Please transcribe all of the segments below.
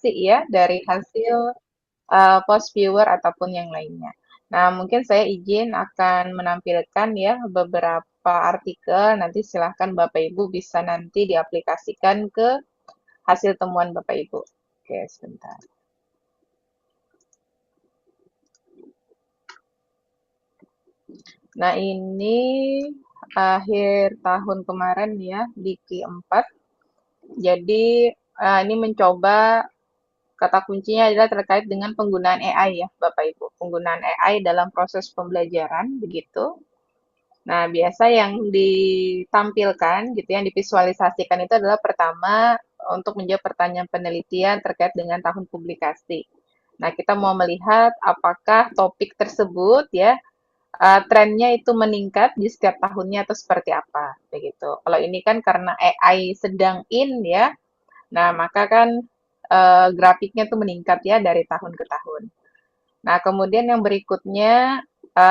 publikasi ya dari hasil post viewer ataupun yang lainnya. Nah, mungkin saya izin akan menampilkan ya beberapa artikel. Nanti silahkan Bapak Ibu bisa nanti diaplikasikan ke hasil temuan Bapak Ibu. Oke, sebentar. Nah, ini akhir tahun kemarin ya, di Q4. Jadi, ini mencoba kata kuncinya adalah terkait dengan penggunaan AI ya, Bapak Ibu. Penggunaan AI dalam proses pembelajaran, begitu. Nah, biasa yang ditampilkan gitu, yang divisualisasikan itu adalah pertama untuk menjawab pertanyaan penelitian terkait dengan tahun publikasi. Nah, kita mau melihat apakah topik tersebut ya trennya itu meningkat di setiap tahunnya atau seperti apa, begitu. Kalau ini kan karena AI sedang in ya, nah maka kan grafiknya tuh meningkat ya dari tahun ke tahun. Nah, kemudian yang berikutnya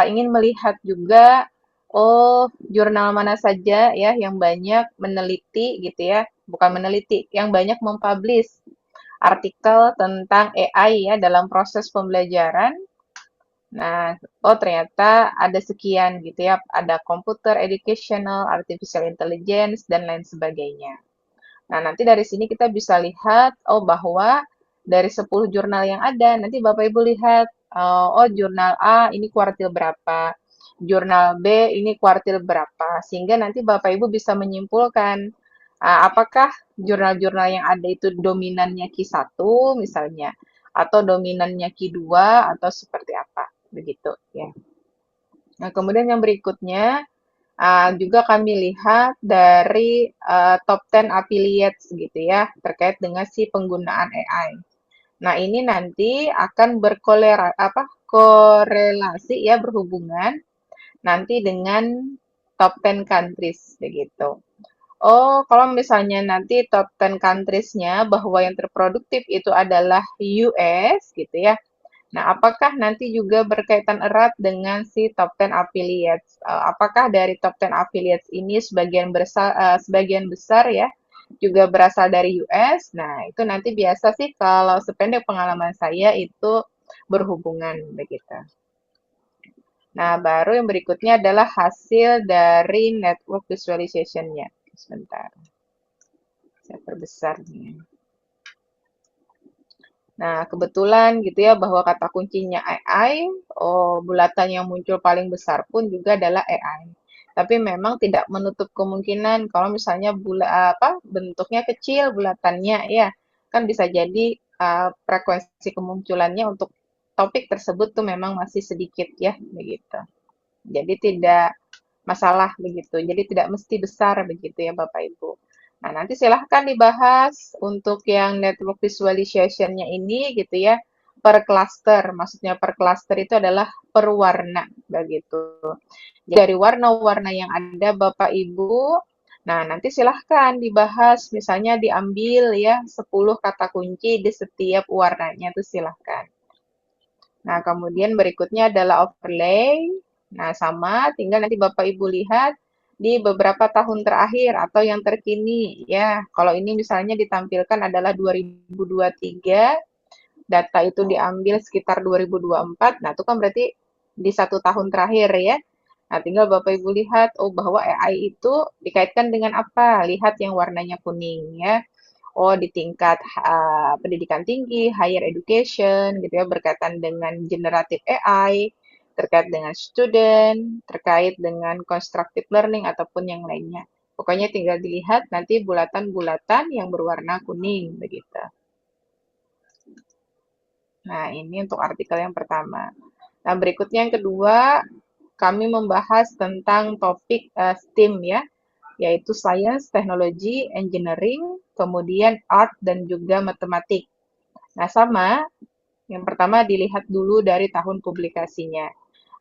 ingin melihat juga oh jurnal mana saja ya yang banyak meneliti gitu ya, bukan meneliti, yang banyak mempublish artikel tentang AI ya dalam proses pembelajaran. Nah, oh ternyata ada sekian gitu ya, ada computer educational, artificial intelligence, dan lain sebagainya. Nah, nanti dari sini kita bisa lihat, oh bahwa dari 10 jurnal yang ada, nanti Bapak Ibu lihat, oh jurnal A ini kuartil berapa, jurnal B ini kuartil berapa, sehingga nanti Bapak Ibu bisa menyimpulkan, apakah jurnal-jurnal yang ada itu dominannya Q1 misalnya, atau dominannya Q2, atau seperti apa, begitu ya. Nah, kemudian yang berikutnya, juga kami lihat dari top 10 affiliates gitu ya, terkait dengan si penggunaan AI. Nah, ini nanti akan korelasi ya berhubungan nanti dengan top 10 countries begitu. Oh, kalau misalnya nanti top 10 countries-nya bahwa yang terproduktif itu adalah US gitu ya. Nah, apakah nanti juga berkaitan erat dengan si top 10 affiliates? Apakah dari top 10 affiliates ini sebagian besar ya juga berasal dari US? Nah, itu nanti biasa sih kalau sependek pengalaman saya itu berhubungan begitu. Nah, baru yang berikutnya adalah hasil dari network visualization-nya. Sebentar, saya perbesar nih. Nah, kebetulan gitu ya bahwa kata kuncinya AI, oh bulatan yang muncul paling besar pun juga adalah AI. Tapi memang tidak menutup kemungkinan kalau misalnya bentuknya kecil bulatannya ya, kan bisa jadi frekuensi kemunculannya untuk topik tersebut tuh memang masih sedikit ya begitu. Jadi tidak masalah begitu. Jadi tidak mesti besar begitu ya Bapak Ibu. Nah, nanti silahkan dibahas untuk yang network visualization-nya ini gitu ya per cluster. Maksudnya per cluster itu adalah per warna begitu. Jadi dari warna-warna yang ada Bapak Ibu, nah nanti silahkan dibahas misalnya diambil ya 10 kata kunci di setiap warnanya itu silahkan. Nah, kemudian berikutnya adalah overlay. Nah, sama, tinggal nanti Bapak Ibu lihat di beberapa tahun terakhir atau yang terkini ya. Kalau ini misalnya ditampilkan adalah 2023, data itu diambil sekitar 2024. Nah, itu kan berarti di 1 tahun terakhir ya. Nah, tinggal Bapak Ibu lihat, oh bahwa AI itu dikaitkan dengan apa? Lihat yang warnanya kuning ya. Oh, di tingkat pendidikan tinggi, higher education, gitu ya, berkaitan dengan generative AI, terkait dengan student, terkait dengan constructive learning, ataupun yang lainnya. Pokoknya tinggal dilihat nanti bulatan-bulatan yang berwarna kuning, begitu. Nah, ini untuk artikel yang pertama. Nah, berikutnya yang kedua, kami membahas tentang topik STEAM ya, yaitu Science, Technology, Engineering, kemudian Art, dan juga Matematik. Nah, sama, yang pertama dilihat dulu dari tahun publikasinya.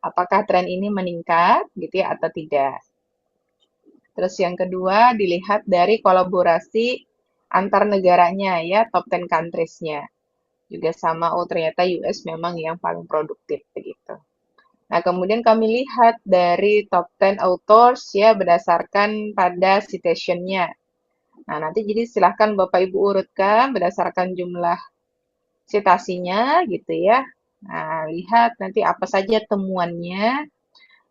Apakah tren ini meningkat gitu ya atau tidak. Terus yang kedua dilihat dari kolaborasi antar negaranya ya, top 10 countries-nya. Juga sama, oh ternyata US memang yang paling produktif begitu. Nah, kemudian kami lihat dari top 10 authors ya berdasarkan pada citation-nya. Nah, nanti jadi silahkan Bapak Ibu urutkan berdasarkan jumlah citasinya gitu ya. Nah, lihat nanti apa saja temuannya,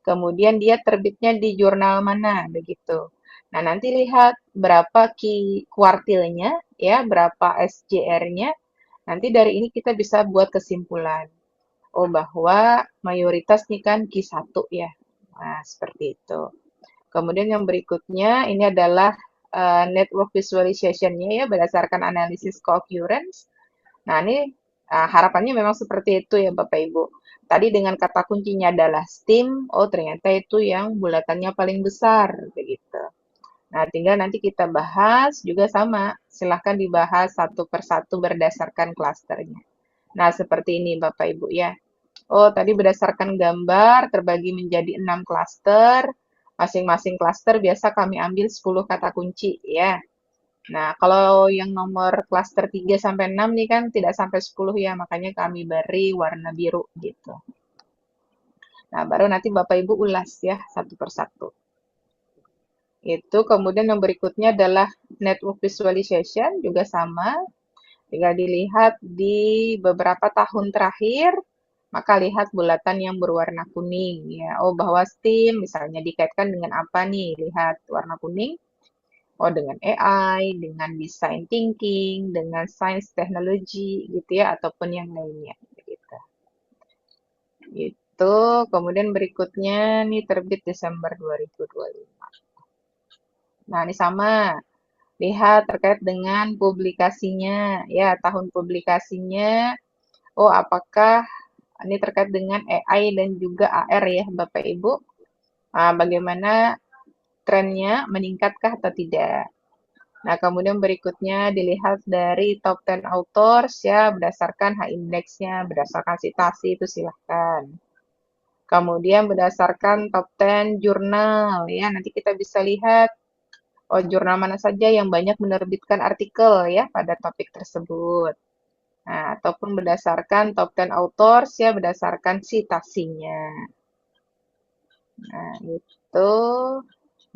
kemudian dia terbitnya di jurnal mana, begitu. Nah, nanti lihat berapa kuartilnya, ya, berapa SJR-nya. Nanti dari ini kita bisa buat kesimpulan. Oh, bahwa mayoritas nih kan Q1 ya. Nah, seperti itu. Kemudian yang berikutnya ini adalah network visualization-nya ya berdasarkan analisis co-occurrence. Nah, ini harapannya memang seperti itu ya Bapak Ibu. Tadi dengan kata kuncinya adalah STEAM, oh ternyata itu yang bulatannya paling besar begitu. Nah, tinggal nanti kita bahas juga sama. Silahkan dibahas satu persatu berdasarkan klasternya. Nah, seperti ini Bapak Ibu ya. Oh, tadi berdasarkan gambar terbagi menjadi 6 klaster. Masing-masing klaster biasa kami ambil 10 kata kunci ya. Nah, kalau yang nomor klaster 3 sampai 6 nih kan tidak sampai 10 ya, makanya kami beri warna biru gitu. Nah, baru nanti Bapak Ibu ulas ya satu persatu. Itu kemudian yang berikutnya adalah network visualization juga sama. Tinggal dilihat di beberapa tahun terakhir, maka lihat bulatan yang berwarna kuning ya. Oh, bahwa STEAM misalnya dikaitkan dengan apa nih? Lihat warna kuning. Oh, dengan AI, dengan design thinking, dengan science technology gitu ya, ataupun yang lainnya gitu. Itu kemudian berikutnya nih terbit Desember 2025. Nah, ini sama. Lihat terkait dengan publikasinya, ya, tahun publikasinya. Oh, apakah ini terkait dengan AI dan juga AR ya, Bapak Ibu? Bagaimana trennya, meningkatkah atau tidak? Nah, kemudian berikutnya dilihat dari top 10 authors ya, berdasarkan H-index-nya, berdasarkan citasi itu silahkan. Kemudian berdasarkan top 10 jurnal ya, nanti kita bisa lihat oh jurnal mana saja yang banyak menerbitkan artikel ya pada topik tersebut. Nah, ataupun berdasarkan top 10 authors ya berdasarkan citasinya. Nah, itu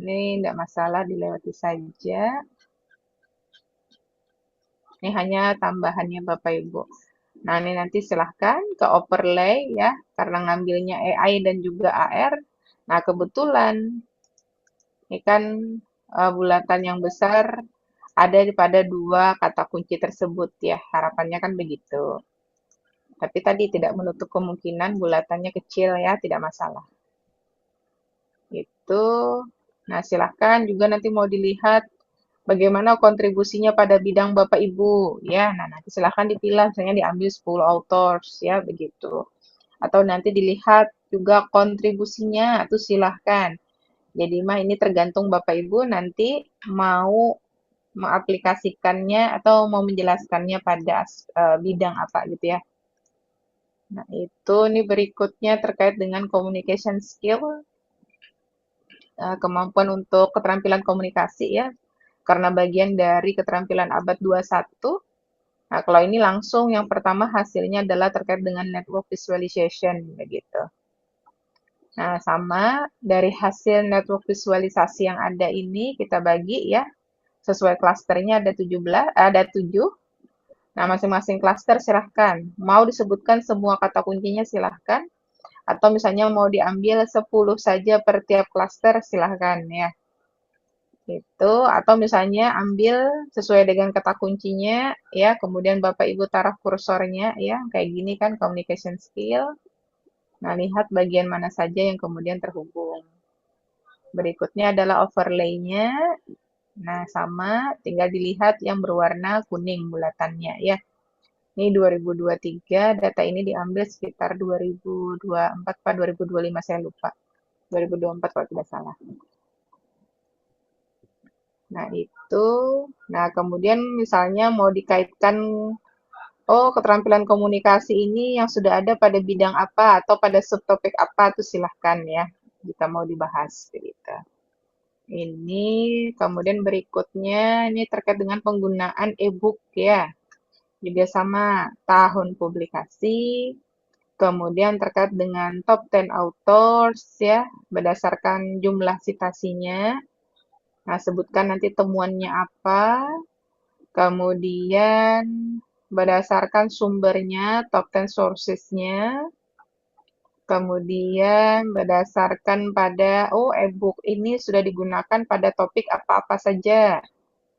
ini tidak masalah dilewati saja. Ini hanya tambahannya Bapak Ibu. Nah, ini nanti silahkan ke overlay ya, karena ngambilnya AI dan juga AR. Nah, kebetulan ini kan bulatan yang besar ada pada dua kata kunci tersebut ya, harapannya kan begitu. Tapi tadi tidak menutup kemungkinan bulatannya kecil ya, tidak masalah. Itu. Nah, silahkan juga nanti mau dilihat bagaimana kontribusinya pada bidang Bapak Ibu ya. Nah, nanti silahkan dipilah misalnya diambil 10 authors ya begitu. Atau nanti dilihat juga kontribusinya itu silahkan. Jadi mah ini tergantung Bapak Ibu nanti mau mengaplikasikannya atau mau menjelaskannya pada bidang apa gitu ya. Nah, itu nih berikutnya terkait dengan communication skill, kemampuan untuk keterampilan komunikasi ya. Karena bagian dari keterampilan abad 21. Nah, kalau ini langsung yang pertama hasilnya adalah terkait dengan network visualization begitu. Nah, sama dari hasil network visualisasi yang ada ini kita bagi ya. Sesuai klasternya ada 17, ada 7. Nah, masing-masing klaster silahkan. Mau disebutkan semua kata kuncinya silahkan. Atau misalnya mau diambil 10 saja per tiap klaster silahkan ya. Itu atau misalnya ambil sesuai dengan kata kuncinya ya, kemudian Bapak Ibu taruh kursornya ya, kayak gini kan communication skill. Nah, lihat bagian mana saja yang kemudian terhubung. Berikutnya adalah overlay-nya. Nah, sama tinggal dilihat yang berwarna kuning bulatannya ya. Ini 2023, data ini diambil sekitar 2024 atau 2025 saya lupa. 2024 kalau tidak salah. Nah, itu. Nah, kemudian misalnya mau dikaitkan, oh, keterampilan komunikasi ini yang sudah ada pada bidang apa atau pada subtopik apa, itu silahkan ya, jika mau dibahas. Gitu. Ini, kemudian berikutnya, ini terkait dengan penggunaan e-book ya. Juga sama, tahun publikasi, kemudian terkait dengan top 10 authors ya, berdasarkan jumlah citasinya. Nah, sebutkan nanti temuannya apa. Kemudian berdasarkan sumbernya, top 10 sources-nya, kemudian berdasarkan pada, oh e-book ini sudah digunakan pada topik apa-apa saja.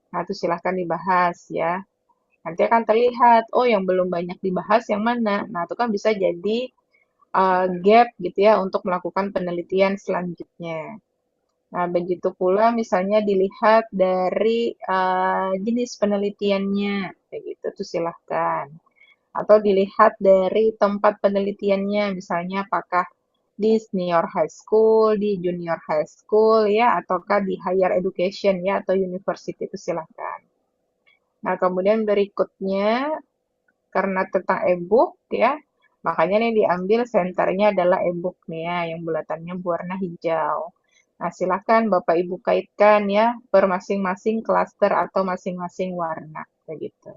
Nah, itu silahkan dibahas ya. Nanti akan terlihat, oh yang belum banyak dibahas yang mana. Nah, itu kan bisa jadi gap gitu ya untuk melakukan penelitian selanjutnya. Nah, begitu pula misalnya dilihat dari jenis penelitiannya, kayak gitu tuh silahkan. Atau dilihat dari tempat penelitiannya, misalnya apakah di senior high school, di junior high school ya, ataukah di higher education ya, atau university itu silahkan. Nah, kemudian berikutnya, karena tentang e-book ya, makanya nih diambil senternya adalah e-book nih ya, yang bulatannya berwarna hijau. Nah, silakan Bapak Ibu kaitkan ya per masing-masing klaster atau masing-masing warna begitu.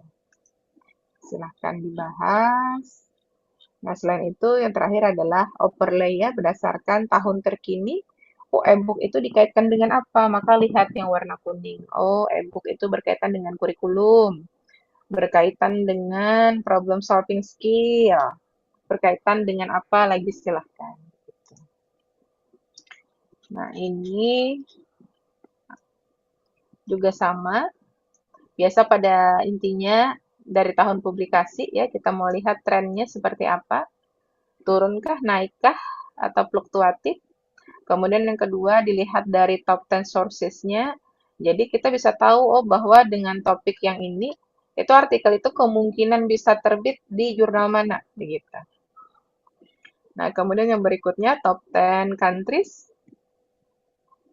Silahkan dibahas. Nah, selain itu yang terakhir adalah overlay ya berdasarkan tahun terkini. Oh, e-book itu dikaitkan dengan apa? Maka lihat yang warna kuning. Oh, e-book itu berkaitan dengan kurikulum, berkaitan dengan problem solving skill, berkaitan dengan apa lagi silahkan. Nah, ini juga sama. Biasa pada intinya dari tahun publikasi ya, kita mau lihat trennya seperti apa. Turunkah, naikkah, atau fluktuatif. Kemudian yang kedua dilihat dari top 10 sources-nya. Jadi kita bisa tahu oh bahwa dengan topik yang ini itu artikel itu kemungkinan bisa terbit di jurnal mana begitu. Nah, kemudian yang berikutnya top 10 countries.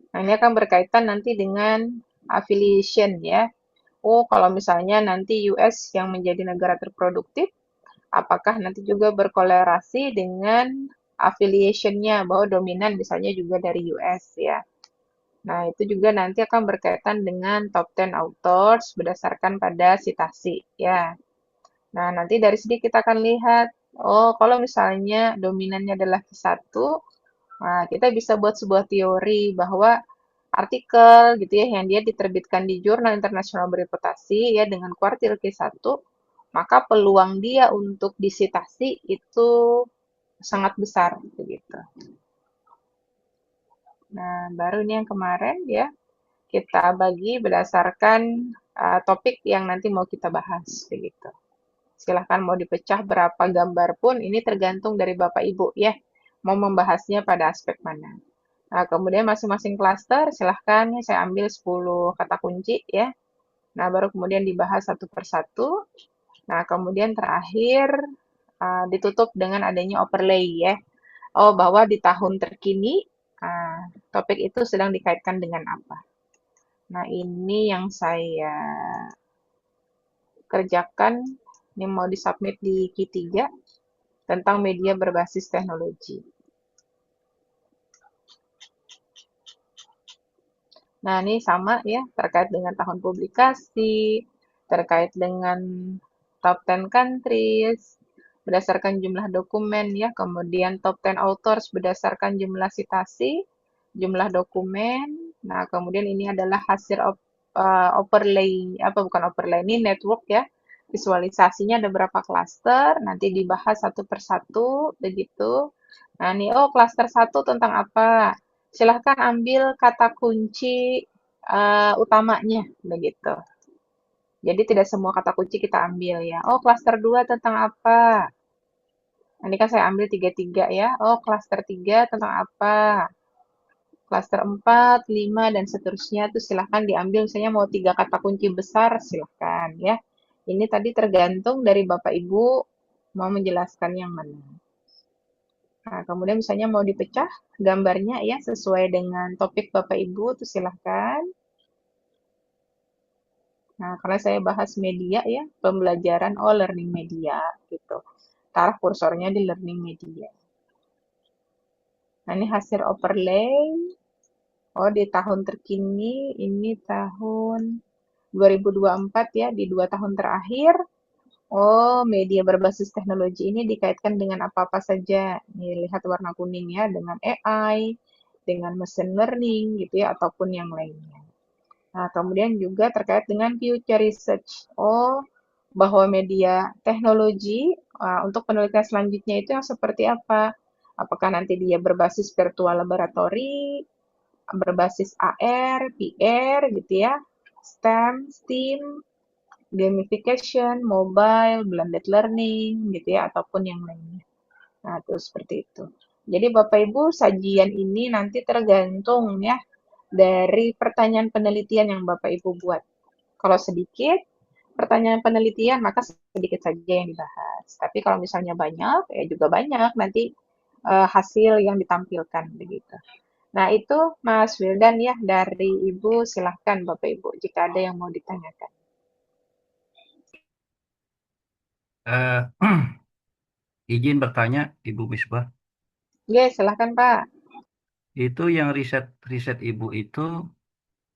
Nah, ini akan berkaitan nanti dengan affiliation ya. Oh, kalau misalnya nanti US yang menjadi negara terproduktif, apakah nanti juga berkolerasi dengan affiliation-nya bahwa dominan misalnya juga dari US ya. Nah, itu juga nanti akan berkaitan dengan top 10 authors berdasarkan pada citasi ya. Nah, nanti dari sini kita akan lihat, oh kalau misalnya dominannya adalah Q1, nah kita bisa buat sebuah teori bahwa artikel gitu ya yang dia diterbitkan di jurnal internasional bereputasi ya dengan kuartil Q1, maka peluang dia untuk disitasi itu sangat besar begitu. Nah, baru ini yang kemarin ya kita bagi berdasarkan topik yang nanti mau kita bahas begitu. Silahkan mau dipecah berapa gambar pun ini tergantung dari Bapak Ibu ya. Mau membahasnya pada aspek mana. Nah, kemudian masing-masing klaster silahkan saya ambil 10 kata kunci ya. Nah, baru kemudian dibahas satu persatu. Nah, kemudian terakhir ditutup dengan adanya overlay ya. Oh, bahwa di tahun terkini topik itu sedang dikaitkan dengan apa. Nah, ini yang saya kerjakan. Ini mau disubmit di Q3 tentang media berbasis teknologi. Nah, ini sama ya, terkait dengan tahun publikasi, terkait dengan top 10 countries, berdasarkan jumlah dokumen ya, kemudian top 10 authors berdasarkan jumlah citasi, jumlah dokumen. Nah, kemudian ini adalah hasil overlay, apa bukan overlay, ini network ya. Visualisasinya ada berapa klaster, nanti dibahas satu persatu, begitu. Nah, ini, oh klaster satu tentang apa? Silahkan ambil kata kunci utamanya, begitu. Jadi tidak semua kata kunci kita ambil ya. Oh, klaster 2 tentang apa? Ini kan saya ambil tiga-tiga ya. Oh, klaster 3 tentang apa? Klaster 4, 5, dan seterusnya itu silahkan diambil. Misalnya mau tiga kata kunci besar, silahkan ya. Ini tadi tergantung dari Bapak Ibu mau menjelaskan yang mana. Nah, kemudian misalnya mau dipecah gambarnya ya sesuai dengan topik Bapak Ibu, itu silahkan. Nah, karena saya bahas media ya, pembelajaran, oh learning media gitu. Taruh kursornya di learning media. Nah, ini hasil overlay. Oh, di tahun terkini, ini tahun 2024 ya, di 2 tahun terakhir. Oh, media berbasis teknologi ini dikaitkan dengan apa-apa saja. Nih, lihat warna kuning ya, dengan AI, dengan machine learning gitu ya, ataupun yang lainnya. Nah, kemudian juga terkait dengan future research. Oh, bahwa media teknologi untuk penelitian selanjutnya itu yang seperti apa. Apakah nanti dia berbasis virtual laboratory, berbasis AR, VR gitu ya, STEM, STEAM, gamification, mobile, blended learning gitu ya, ataupun yang lainnya. Nah, itu seperti itu. Jadi Bapak Ibu, sajian ini nanti tergantung ya dari pertanyaan penelitian yang Bapak Ibu buat. Kalau sedikit pertanyaan penelitian, maka sedikit saja yang dibahas. Tapi kalau misalnya banyak, ya juga banyak nanti hasil yang ditampilkan begitu. Nah, itu Mas Wildan ya dari Ibu, silahkan Bapak Ibu jika ada yang mau ditanyakan. Eh, izin bertanya, Ibu Misbah, Oke, silahkan Pak. itu yang riset riset Ibu itu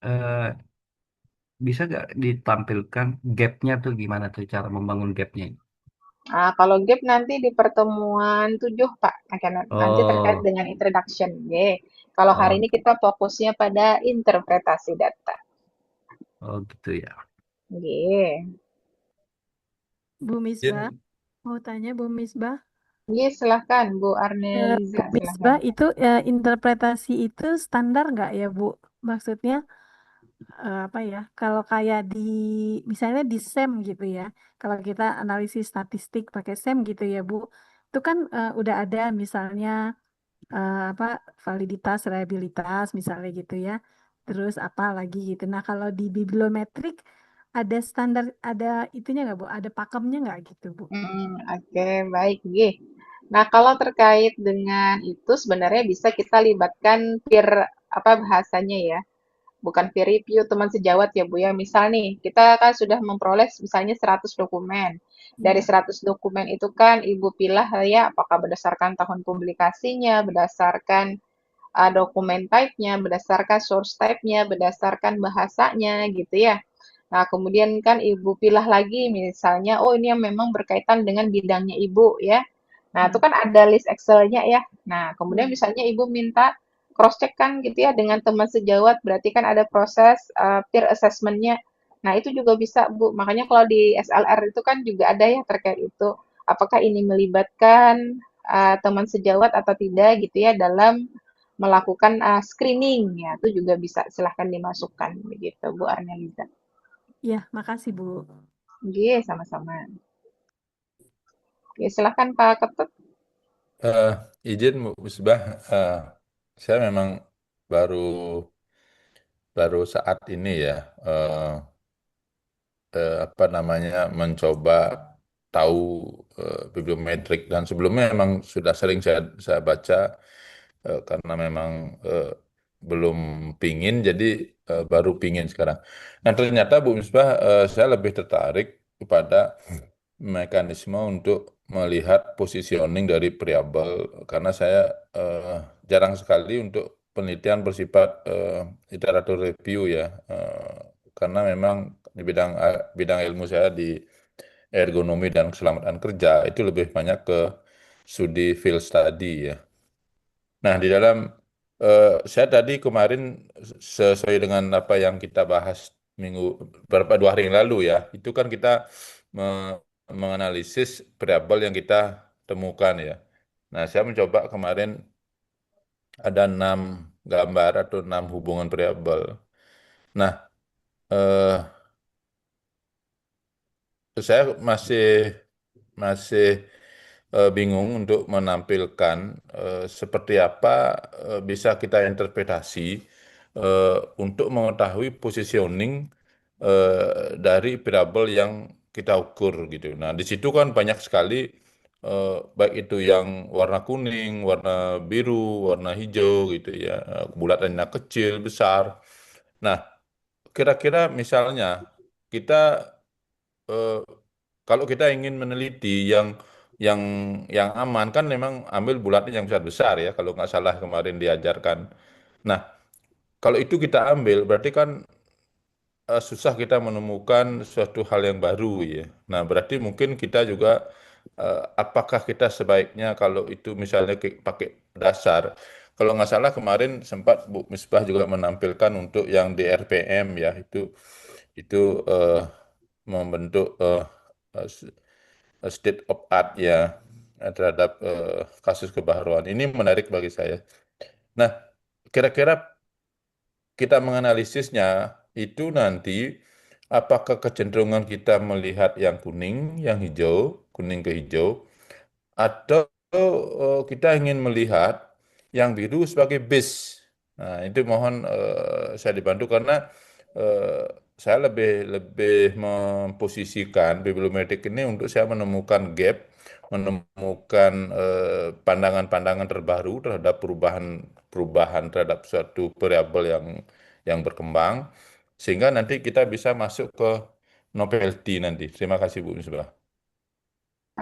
eh, bisa nggak ditampilkan gapnya tuh gimana tuh cara membangun gapnya? Nah, kalau GAP nanti di pertemuan 7, Pak. Akan nanti terkait Oh, dengan introduction. Oke. Kalau hari oh, ini kita fokusnya pada interpretasi data. oh gitu ya. Oke. Bu Misbah, Izin, mau tanya Bu Misbah. Oke, silahkan Bu Bu Arneliza, silahkan. Misbah itu interpretasi itu standar nggak ya Bu? Maksudnya apa ya? Kalau kayak di misalnya di SEM gitu ya. Kalau kita analisis statistik pakai SEM gitu ya Bu. Itu kan udah ada misalnya apa validitas, reliabilitas misalnya gitu ya. Terus apa lagi gitu. Nah kalau di bibliometrik ada standar, ada itunya nggak Bu? Ada pakemnya nggak gitu Bu? Oke, baik. Oke. Nah, kalau terkait dengan itu sebenarnya bisa kita libatkan peer apa bahasanya ya, bukan peer review teman sejawat ya Bu ya. Misal nih, kita kan sudah memperoleh misalnya 100 dokumen. Dari Iya. 100 dokumen itu kan Ibu pilih ya apakah berdasarkan tahun publikasinya, berdasarkan dokumen type-nya, berdasarkan source type-nya, berdasarkan bahasanya gitu ya. Nah, kemudian kan Ibu pilih lagi misalnya, oh ini yang memang berkaitan dengan bidangnya Ibu ya. Nah, itu Hmm. kan ada list Excel-nya ya. Nah, kemudian Iya. misalnya Ibu minta cross-check kan gitu ya dengan teman sejawat, berarti kan ada proses peer assessment-nya. Nah, itu juga bisa, Bu. Makanya kalau di SLR itu kan juga ada ya terkait itu. Apakah ini melibatkan teman sejawat atau tidak gitu ya dalam melakukan screening ya. Itu juga bisa silahkan dimasukkan begitu, Bu Arneliza. Iya, makasih Bu. Oke, sama-sama. Oke, silahkan Pak Ketut. Eh, izin Bu Musbah, eh, saya memang baru baru saat ini ya apa namanya mencoba tahu bibliometrik dan sebelumnya memang sudah sering saya baca karena memang belum pingin jadi baru pingin sekarang. Nah ternyata Bu Misbah saya lebih tertarik kepada mekanisme untuk melihat positioning dari variabel karena saya jarang sekali untuk penelitian bersifat literatur review ya karena memang di bidang ilmu saya di ergonomi dan keselamatan kerja itu lebih banyak ke studi field study ya. Nah, di dalam saya tadi kemarin sesuai dengan apa yang kita bahas minggu beberapa 2 hari yang lalu ya, itu kan kita me- menganalisis variabel yang kita temukan ya. Nah, saya mencoba kemarin ada 6 gambar atau 6 hubungan variabel. Nah, eh, saya masih masih bingung untuk menampilkan seperti apa bisa kita interpretasi eh, untuk mengetahui positioning dari variabel yang kita ukur gitu. Nah, di situ kan banyak sekali baik itu yang warna kuning, warna biru, warna hijau gitu ya, bulatannya kecil, besar. Nah, kira-kira misalnya kita eh, kalau kita ingin meneliti yang yang aman kan memang ambil bulatnya yang besar-besar ya kalau nggak salah kemarin diajarkan. Nah, kalau itu kita ambil berarti kan susah kita menemukan suatu hal yang baru ya. Nah, berarti mungkin kita juga apakah kita sebaiknya kalau itu misalnya pakai dasar. Kalau nggak salah kemarin sempat Bu Misbah juga menampilkan untuk yang di RPM ya itu itu membentuk state of art ya terhadap kasus kebaruan. Ini menarik bagi saya. Nah, kira-kira kita menganalisisnya itu nanti apakah kecenderungan kita melihat yang kuning, yang hijau, kuning ke hijau, atau kita ingin melihat yang biru sebagai base. Nah, itu mohon saya dibantu karena eh, saya lebih lebih memposisikan bibliometrik ini untuk saya menemukan gap, menemukan pandangan-pandangan terbaru terhadap perubahan terhadap suatu variabel yang berkembang, sehingga nanti kita bisa masuk ke novelty nanti. Terima kasih Bu Misbah.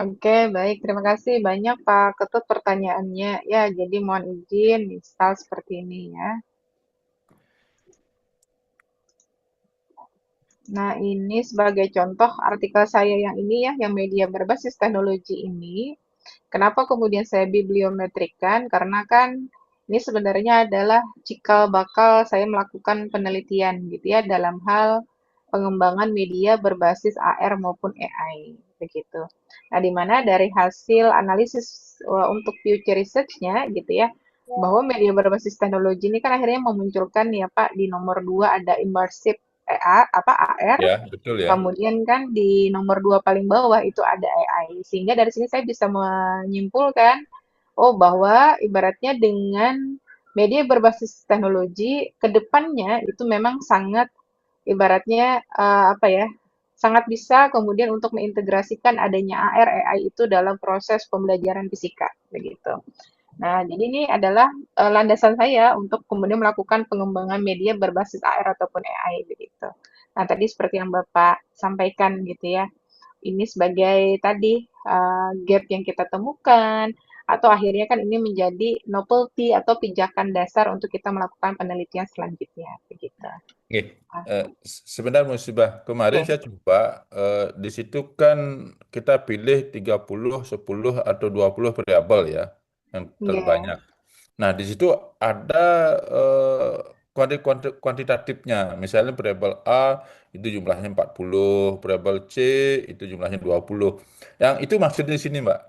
Oke, baik. Terima kasih banyak Pak Ketut pertanyaannya. Ya, jadi mohon izin misal seperti ini ya. Nah, ini sebagai contoh artikel saya yang ini ya, yang media berbasis teknologi ini. Kenapa kemudian saya bibliometrikan? Karena kan ini sebenarnya adalah cikal bakal saya melakukan penelitian gitu ya dalam hal pengembangan media berbasis AR maupun AI begitu. Nah, di mana dari hasil analisis untuk future research-nya gitu ya, bahwa media berbasis teknologi ini kan akhirnya memunculkan ya Pak di nomor 2 ada immersive AR, Ya, betul ya. kemudian kan di nomor 2 paling bawah itu ada AI. Sehingga dari sini saya bisa menyimpulkan, oh bahwa ibaratnya dengan media berbasis teknologi, ke depannya itu memang sangat ibaratnya apa ya, sangat bisa kemudian untuk mengintegrasikan adanya AR, AI itu dalam proses pembelajaran fisika, begitu. Nah, jadi ini adalah landasan saya untuk kemudian melakukan pengembangan media berbasis AR ataupun AI begitu. Nah, tadi seperti yang Bapak sampaikan gitu ya, ini sebagai tadi gap yang kita temukan atau akhirnya kan ini menjadi novelty atau pijakan dasar untuk kita melakukan penelitian selanjutnya begitu. Oke, Ah, sebentar Musibah. Kemarin Oke, saya coba di situ kan kita pilih 30, 10 atau 20 variabel ya yang iya, terbanyak. Nah, di situ ada kuantitatifnya. Misalnya variabel A itu jumlahnya 40, variabel C itu jumlahnya 20. Yang itu maksudnya di sini, Mbak.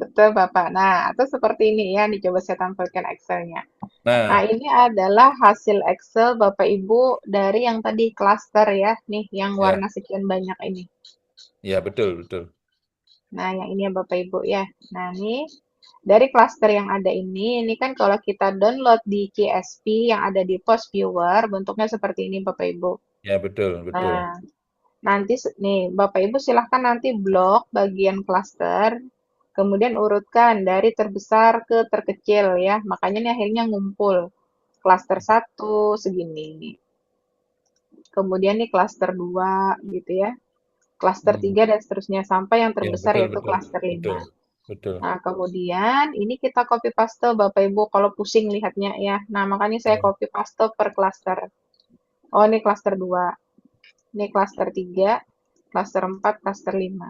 betul Bapak. Nah, atau seperti ini ya, dicoba saya tampilkan Excel-nya. Nah, Nah, ini adalah hasil Excel Bapak Ibu dari yang tadi cluster ya, nih yang ya, warna sekian banyak ini. ya betul, betul. Nah, yang ini ya Bapak Ibu ya. Nah, ini dari cluster yang ada ini kan kalau kita download di CSV yang ada di Post Viewer, bentuknya seperti ini Bapak Ibu. Ya betul, betul. Nah, nanti nih Bapak Ibu silahkan nanti blok bagian cluster, kemudian urutkan dari terbesar ke terkecil ya. Makanya nih akhirnya ngumpul. Cluster satu segini. Kemudian nih cluster 2 gitu ya. Cluster Hmm. 3 dan seterusnya sampai yang Ya terbesar betul, yaitu betul, cluster betul, 5. betul. Nah, kemudian ini kita copy paste Bapak Ibu kalau pusing lihatnya ya. Nah, makanya saya Ya, copy paste per cluster. Oh, ini cluster 2. Ini cluster 3, cluster 4, cluster 5.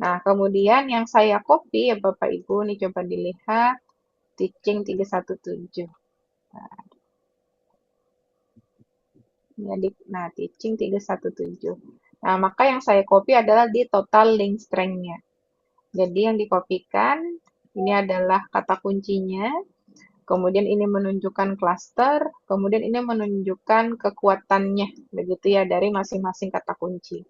Nah, kemudian yang saya copy ya Bapak Ibu, nih coba dilihat teaching 317. Jadi, nah, teaching 317. Nah, maka yang saya copy adalah di total link strength-nya. Jadi yang dikopikan ini adalah kata kuncinya, kemudian ini menunjukkan cluster, kemudian ini menunjukkan kekuatannya, begitu ya, dari masing-masing kata kunci.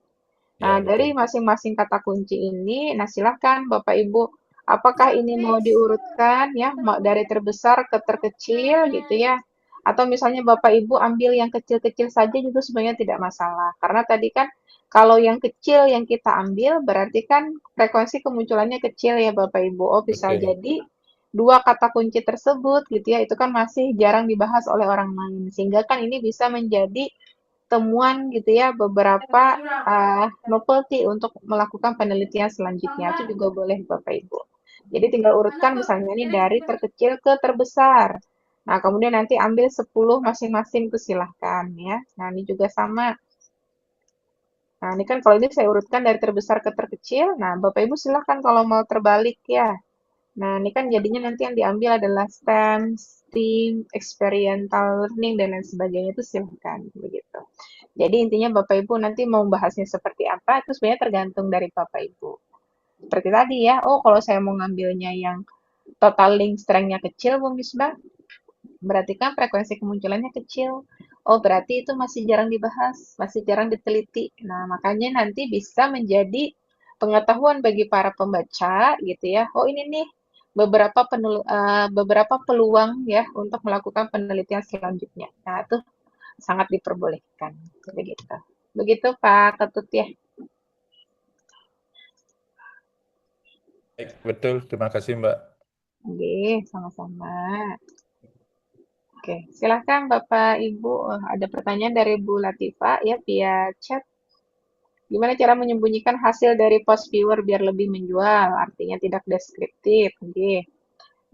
Nah, ya dari betul. masing-masing kata kunci ini, nah silahkan Bapak Ibu, apakah ini mau diurutkan ya, dari terbesar ke terkecil gitu ya, atau misalnya Bapak Ibu ambil yang kecil-kecil saja juga sebenarnya tidak masalah. Karena tadi kan kalau yang kecil yang kita ambil berarti kan frekuensi kemunculannya kecil ya Bapak Ibu. Oh, bisa Betul. jadi dua kata kunci tersebut gitu ya, itu kan masih jarang dibahas oleh orang lain. Sehingga kan ini bisa menjadi temuan gitu ya beberapa novelty untuk melakukan penelitian selanjutnya itu juga boleh Bapak Ibu. Jadi tinggal urutkan misalnya ini dari terkecil ke terbesar. Nah, kemudian nanti ambil 10 masing-masing itu silahkan ya. Nah, ini juga sama. Nah, ini kan kalau ini saya urutkan dari terbesar ke terkecil. Nah, Bapak Ibu silahkan kalau mau terbalik ya. Nah, ini kan jadinya nanti yang diambil adalah STEM, STEAM, experiential learning, dan lain sebagainya itu silahkan begitu. Jadi intinya Bapak Ibu nanti mau bahasnya seperti apa itu sebenarnya tergantung dari Bapak Ibu. Seperti tadi ya, oh kalau saya mau ngambilnya yang total link strength-nya kecil, Bung Misbah, berarti kan frekuensi kemunculannya kecil. Oh, berarti itu masih jarang dibahas, masih jarang diteliti. Nah, makanya nanti bisa menjadi pengetahuan bagi para pembaca gitu ya. Oh, ini nih beberapa peluang ya untuk melakukan penelitian selanjutnya. Nah, itu sangat diperbolehkan. Begitu. Begitu Pak Ketut ya. Baik, betul. Terima kasih, Mbak. Oke, sama-sama. Oke, silahkan Bapak Ibu. Ada pertanyaan dari Bu Latifa ya via chat. Gimana cara menyembunyikan hasil dari post viewer biar lebih menjual? Artinya tidak deskriptif. Oke.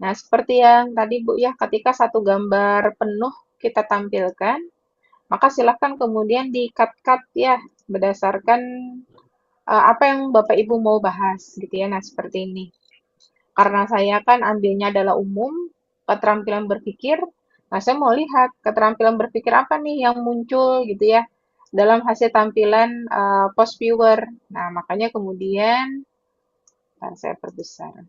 Nah, seperti yang tadi Bu ya, ketika satu gambar penuh kita tampilkan, maka silahkan kemudian di-cut-cut ya berdasarkan apa yang Bapak Ibu mau bahas gitu ya. Nah, seperti ini. Karena saya kan ambilnya adalah umum, keterampilan berpikir. Nah, saya mau lihat keterampilan berpikir apa nih yang muncul gitu ya dalam hasil tampilan post viewer. Nah, makanya kemudian saya perbesar.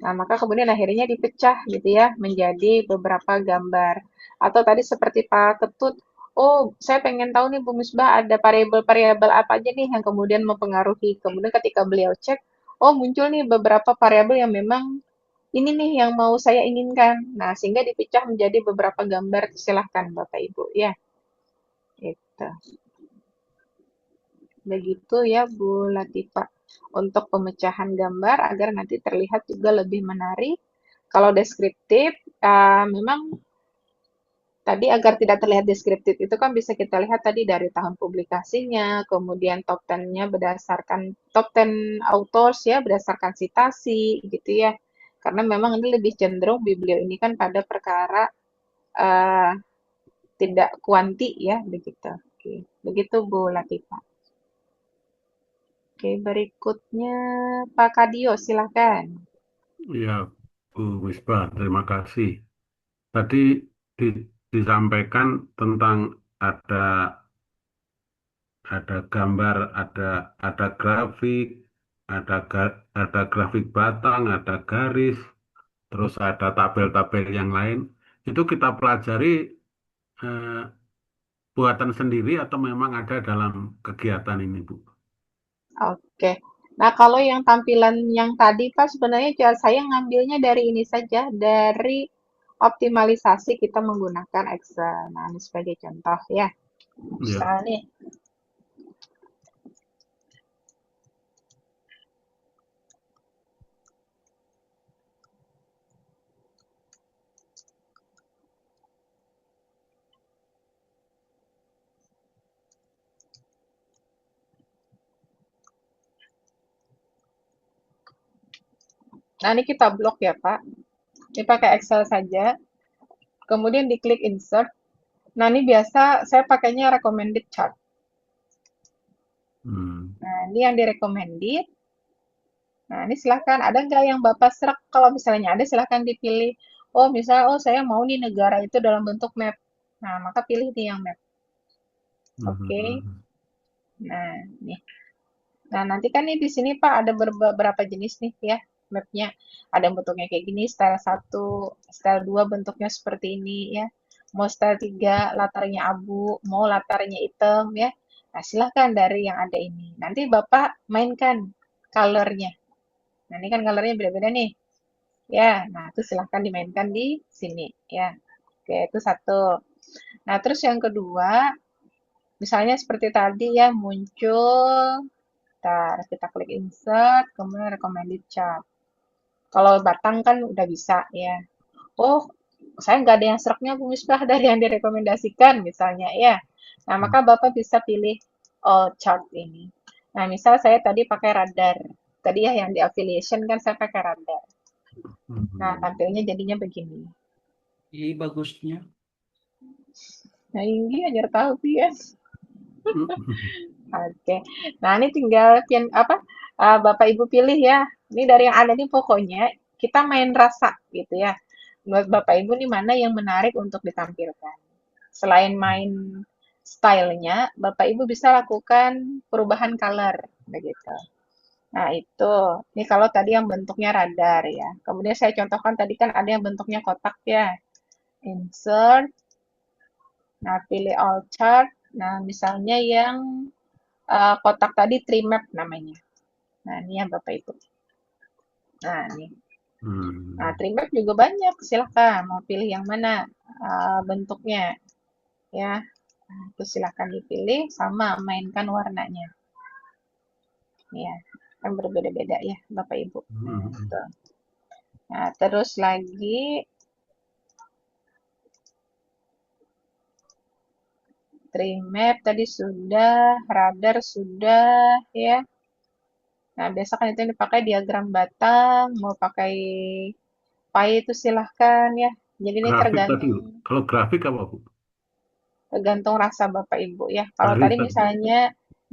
Nah, maka kemudian akhirnya dipecah gitu ya menjadi beberapa gambar. Atau tadi seperti Pak Ketut, oh saya pengen tahu nih Bu Misbah ada variabel-variabel apa aja nih yang kemudian mempengaruhi. Kemudian ketika beliau cek, oh muncul nih beberapa variabel yang memang ini nih yang mau saya inginkan. Nah, sehingga dipecah menjadi beberapa gambar. Silahkan Bapak Ibu ya. Itu. Begitu ya Bu Latifah. Untuk pemecahan gambar agar nanti terlihat juga lebih menarik. Kalau deskriptif, memang tadi agar tidak terlihat deskriptif itu kan bisa kita lihat tadi dari tahun publikasinya, kemudian top 10-nya berdasarkan top 10 authors ya, berdasarkan citasi gitu ya. Karena memang ini lebih cenderung biblio ini kan pada perkara eh, tidak kuanti ya, begitu. Oke, begitu Bu Latifah. Oke, berikutnya Pak Kadio, silakan. Ya, Bu Misbah, terima kasih. Tadi disampaikan tentang ada gambar, ada grafik, ada grafik batang, ada garis, terus ada tabel-tabel yang lain. Itu kita pelajari eh, buatan sendiri atau memang ada dalam kegiatan ini, Bu? Oke. Nah, kalau yang tampilan yang tadi Pak sebenarnya saya ngambilnya dari ini saja, dari optimalisasi kita menggunakan Excel. Nah, ini sebagai contoh ya. Ya. Misal nih, nah ini kita blok ya Pak. Ini pakai Excel saja. Kemudian diklik insert. Nah, ini biasa saya pakainya recommended chart. Hmm. Nah, ini yang direcommended. Nah, ini silahkan. Ada nggak yang Bapak serak? Kalau misalnya ada, silahkan dipilih. Oh, misalnya, oh saya mau nih negara itu dalam bentuk map. Nah, maka pilih nih yang map. Oke. Nah, nih. Nah, nanti kan nih di sini Pak ada beberapa jenis nih ya mapnya. Ada yang bentuknya kayak gini, style 1, style 2 bentuknya seperti ini ya. Mau style 3 latarnya abu, mau latarnya hitam ya. Nah, silahkan dari yang ada ini. Nanti Bapak mainkan colornya. Nah, ini kan colornya beda-beda nih. Ya, nah itu silahkan dimainkan di sini ya. Oke, itu satu. Nah, terus yang kedua, misalnya seperti tadi ya muncul. Bentar, kita klik insert, kemudian recommended chart. Kalau batang kan udah bisa ya. Oh, saya nggak ada yang seraknya Bu Misbah dari yang direkomendasikan misalnya ya. Nah, maka Bapak bisa pilih all chart ini. Nah, misal saya tadi pakai radar. Tadi ya yang di affiliation kan saya pakai radar. Nah, tampilnya jadinya begini. Ini bagusnya. Nah, ini ajar tahu ya. Oke. Nah, ini tinggal Bapak Ibu pilih ya. Ini dari yang ada nih pokoknya kita main rasa gitu ya. Menurut Bapak Ibu nih mana yang menarik untuk ditampilkan? Selain main stylenya, Bapak Ibu bisa lakukan perubahan color, begitu. Nah, itu. Ini kalau tadi yang bentuknya radar ya. Kemudian saya contohkan tadi kan ada yang bentuknya kotak ya. Insert. Nah, pilih all chart. Nah, misalnya yang kotak tadi tree map namanya. Nah, ini ya Bapak Ibu. Nah, ini. Nah, Hmm. tree map juga banyak. Silahkan mau pilih yang mana bentuknya ya. Nah, itu silahkan dipilih sama mainkan warnanya. Ya, kan berbeda-beda ya Bapak Ibu. Nah, Hmm. itu. Nah, terus lagi tree map tadi sudah, radar sudah ya. Nah, biasa kan itu yang dipakai diagram batang, mau pakai pie itu silahkan ya. Jadi ini Grafik tadi. tergantung Kalau grafik apa, Bu? tergantung rasa Bapak Ibu ya. Kalau Garis tadi tadi. misalnya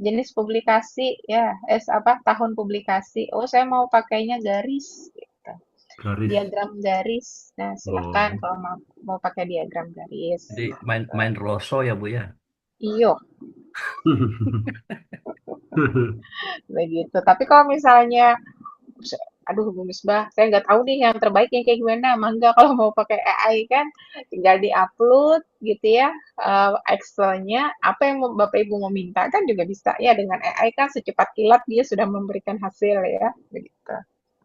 jenis publikasi ya, tahun publikasi. Oh, saya mau pakainya garis gitu. Garis. Diagram garis. Nah, silahkan Oh. kalau mau pakai diagram garis. Jadi main rosso ya Bu ya. Iyo, begitu. Tapi kalau misalnya aduh Bu Misbah, saya nggak tahu nih yang terbaik yang kayak gimana. Mangga kalau mau pakai AI kan tinggal di-upload gitu ya, Excel-nya, apa yang Bapak Ibu mau minta kan juga bisa ya dengan AI kan secepat kilat dia sudah memberikan hasil ya, begitu.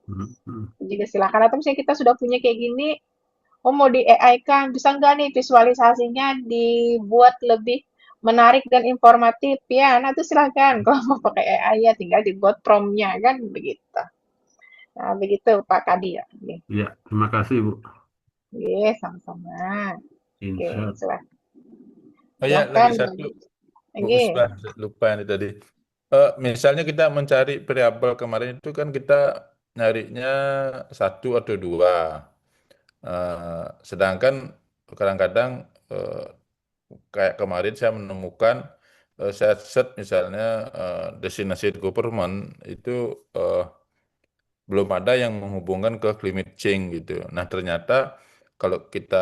Hmm. Juga silakan atau misalnya kita sudah punya kayak gini, oh mau di AI kan, bisa nggak nih visualisasinya dibuat lebih menarik dan informatif ya, nah itu silakan kalau mau pakai AI ya tinggal dibuat prompt-nya kan begitu. Nah, begitu Pak Kadi ya. Oke, Ya, terima kasih, Bu. oke, sama-sama. Oke, Insert. Oh ya, lagi silahkan. satu, Bu Oke, Misbah, lupa ini tadi. Misalnya kita mencari variabel kemarin itu kan kita nyarinya satu atau dua. Sedangkan kadang-kadang kayak kemarin saya menemukan saya set misalnya destinasi government itu eh, belum ada yang menghubungkan ke climate change gitu. Nah ternyata kalau kita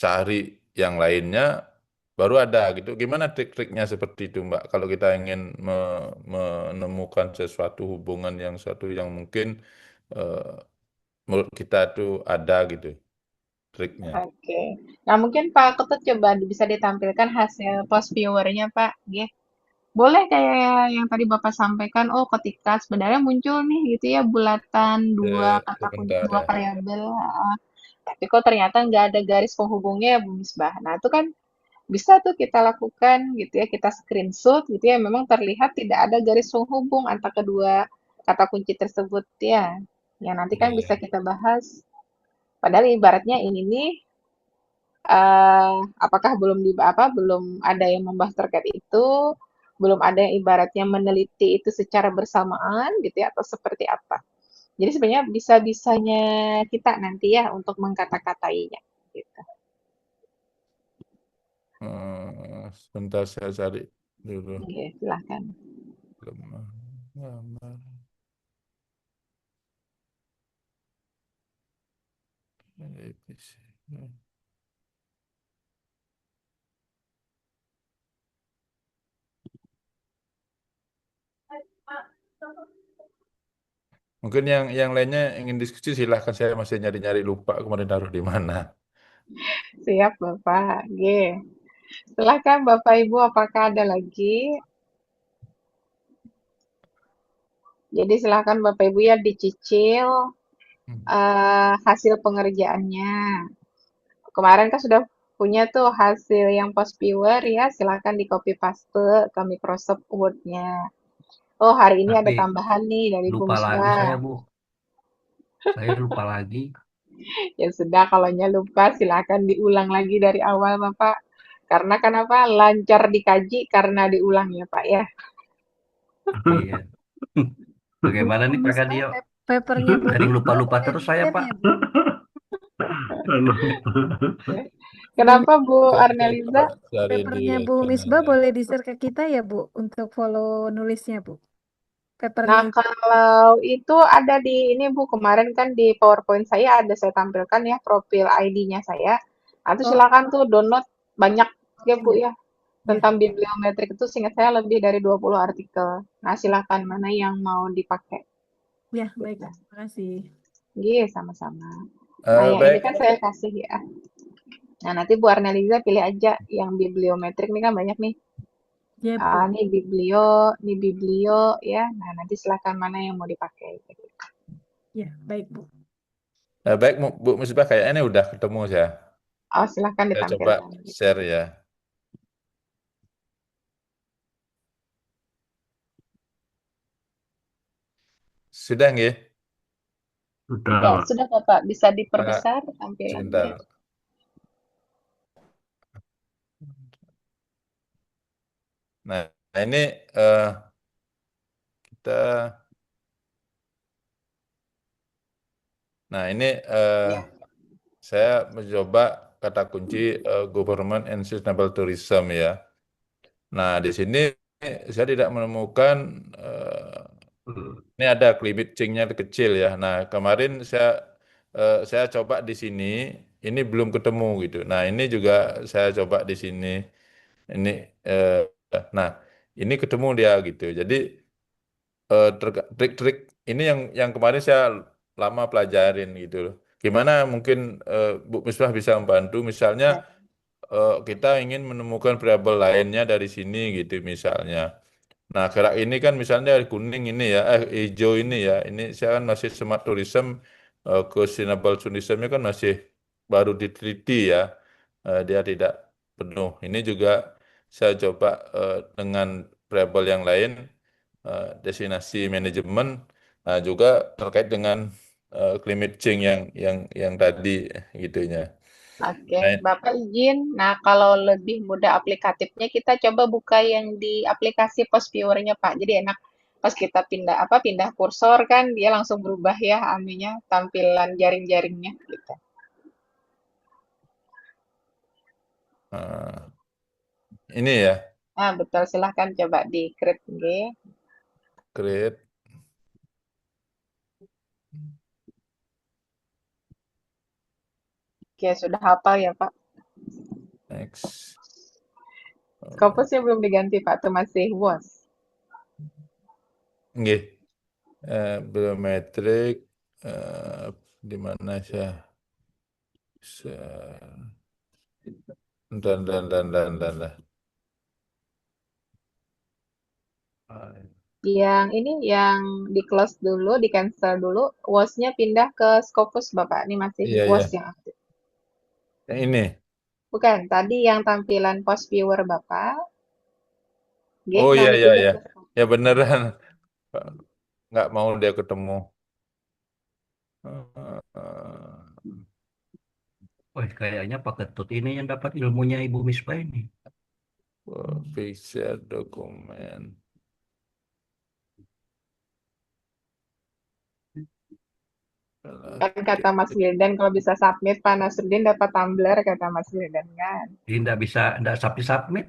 cari yang lainnya baru ada gitu. Gimana trik-triknya seperti itu Mbak? Kalau kita ingin menemukan sesuatu hubungan yang suatu yang mungkin eh, menurut kita itu ada gitu triknya. oke. Nah, mungkin Pak Ketut coba bisa ditampilkan hasil post viewernya Pak. Oke. Boleh kayak yang tadi Bapak sampaikan, oh ketika sebenarnya muncul nih gitu ya bulatan dua kata kunci, Sebentar dua ya. variabel, tapi kok ternyata nggak ada garis penghubungnya ya Bu Misbah. Nah, itu kan bisa tuh kita lakukan gitu ya, kita screenshot gitu ya, memang terlihat tidak ada garis penghubung antara kedua kata kunci tersebut ya. Yang nanti Iya kan bisa ya. kita bahas. Padahal ibaratnya ini nih apakah belum ada yang membahas terkait itu, belum ada yang ibaratnya meneliti itu secara bersamaan gitu ya atau seperti apa. Jadi sebenarnya bisa-bisanya kita nanti ya untuk mengkata-katainya gitu. Sebentar saya cari dulu. Oke, silahkan. Lemah. Gambar. Mungkin yang lainnya ingin diskusi silahkan, saya masih nyari-nyari lupa kemarin taruh di mana. Siap Bapak. Oke. Silahkan Bapak Ibu, apakah ada lagi? Jadi silahkan Bapak Ibu ya dicicil Hmm. hasil pengerjaannya. Kemarin kan sudah punya tuh hasil yang post viewer ya, silahkan di copy paste ke Microsoft Word-nya. Oh, hari ini ada Tapi tambahan nih dari Bu lupa lagi Misbah. saya Bu. Saya lupa lagi. Ya sudah, kalau lupa silahkan diulang lagi dari awal Bapak. Karena kenapa? Lancar dikaji karena diulang ya Pak ya. Iya. Bagaimana Bu nih Pak Misbah, Kadio? papernya Bu Sering Misbah lupa-lupa boleh terus saya di-share Pak. ya Bu? Halo. Kenapa Bu Saya coba Arneliza? cari di Papernya Bu Misbah channelnya. boleh di-share ke kita ya Bu untuk follow nulisnya Bu. Papernya Nah, kalau itu ada di ini Bu, kemarin kan di PowerPoint saya ada saya tampilkan ya profil ID-nya saya. Nah, itu oh silakan tuh download banyak ya Bu iya. ya. Tentang bibliometrik itu seingat saya lebih dari 20 artikel. Nah, silakan mana yang mau dipakai. Ya, baik. Gitu. Terima kasih. Iya, sama-sama. Nah, yang ini Baik, kan saya kasih ya. Nah, nanti Bu Arneliza pilih aja yang bibliometrik ini kan banyak nih. Ya, Bu. Nih biblio ya. Nah, nanti silakan mana yang mau dipakai. Ya, baik, Bu. baik Bu Musbah, kayaknya ini udah ketemu saya. Oh, silakan Saya coba ditampilkan. share ya. Sudah, Sudah nggih? Ya, Pak. sudah Bapak. Bisa Nah, diperbesar tampilannya. sebentar. Nah, ini kita. Nah, ini Ya. saya mencoba kata kunci government and sustainable tourism ya. Nah, di sini saya tidak menemukan ini ada climate change-nya kecil ya. Nah, kemarin saya coba di sini, ini belum ketemu gitu. Nah, ini juga saya coba di sini. Ini nah, ini ketemu dia gitu. Jadi trik-trik ini yang kemarin saya lama pelajarin gitu loh. Gimana mungkin Bu Misbah bisa membantu misalnya Ya. kita ingin menemukan variabel lainnya dari sini gitu misalnya. Nah, gerak ini kan misalnya kuning ini ya, hijau ini ya. Ini saya kan masih smart tourism, sustainable tourismnya kan masih baru diteliti ya. Dia tidak penuh. Ini juga saya coba dengan variabel yang lain, destinasi manajemen, juga terkait dengan climate change yang tadi gitunya. Oke, Nah, Bapak izin. Nah, kalau lebih mudah aplikatifnya, kita coba buka yang di aplikasi Post Viewer-nya, Pak. Jadi enak pas kita pindah kursor kan, dia langsung berubah ya anunya, tampilan jaring-jaringnya gitu. ini ya, Nah, betul. Silahkan coba di create. Nggih. create. Oke, sudah hafal ya, Pak. Next. Scopusnya belum diganti, Pak. Itu masih WOS. Nggih. Biometrik di mana saya dan. Yang ini yang di close dulu, di cancel dulu. WOS-nya pindah ke Scopus, Bapak. Ini masih Iya WOS ya. yang aktif. Yang ini. Bukan, tadi yang tampilan Post Viewer Bapak. Oke, Oh nah iya ini iya pindah ya. ke Ya beneran. Nggak mau dia ketemu. Wah, kayaknya Pak Ketut ini yang dapat ilmunya Ibu Misbah ini. Picture dokumen. kan kata Mas Wildan kalau bisa submit Pak Nasruddin dapat tumbler kata Mas Wildan kan. Jadi tidak submit.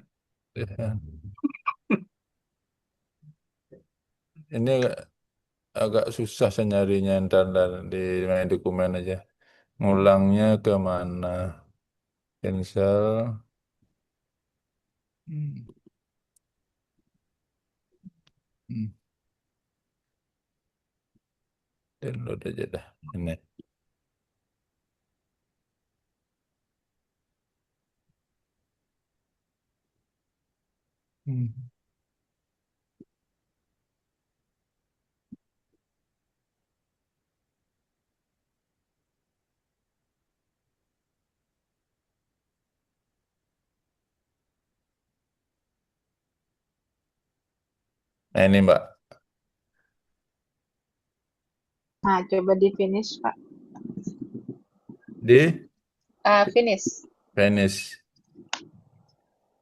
Ini agak susah saya nyarinya ntar di main dokumen aja. Ngulangnya ke mana? Cancel. Hmm. Hmm. Download aja dah. Ini. Hmm. Nah ini Mbak. Nah, coba di finish Pak. Di Finish. finish.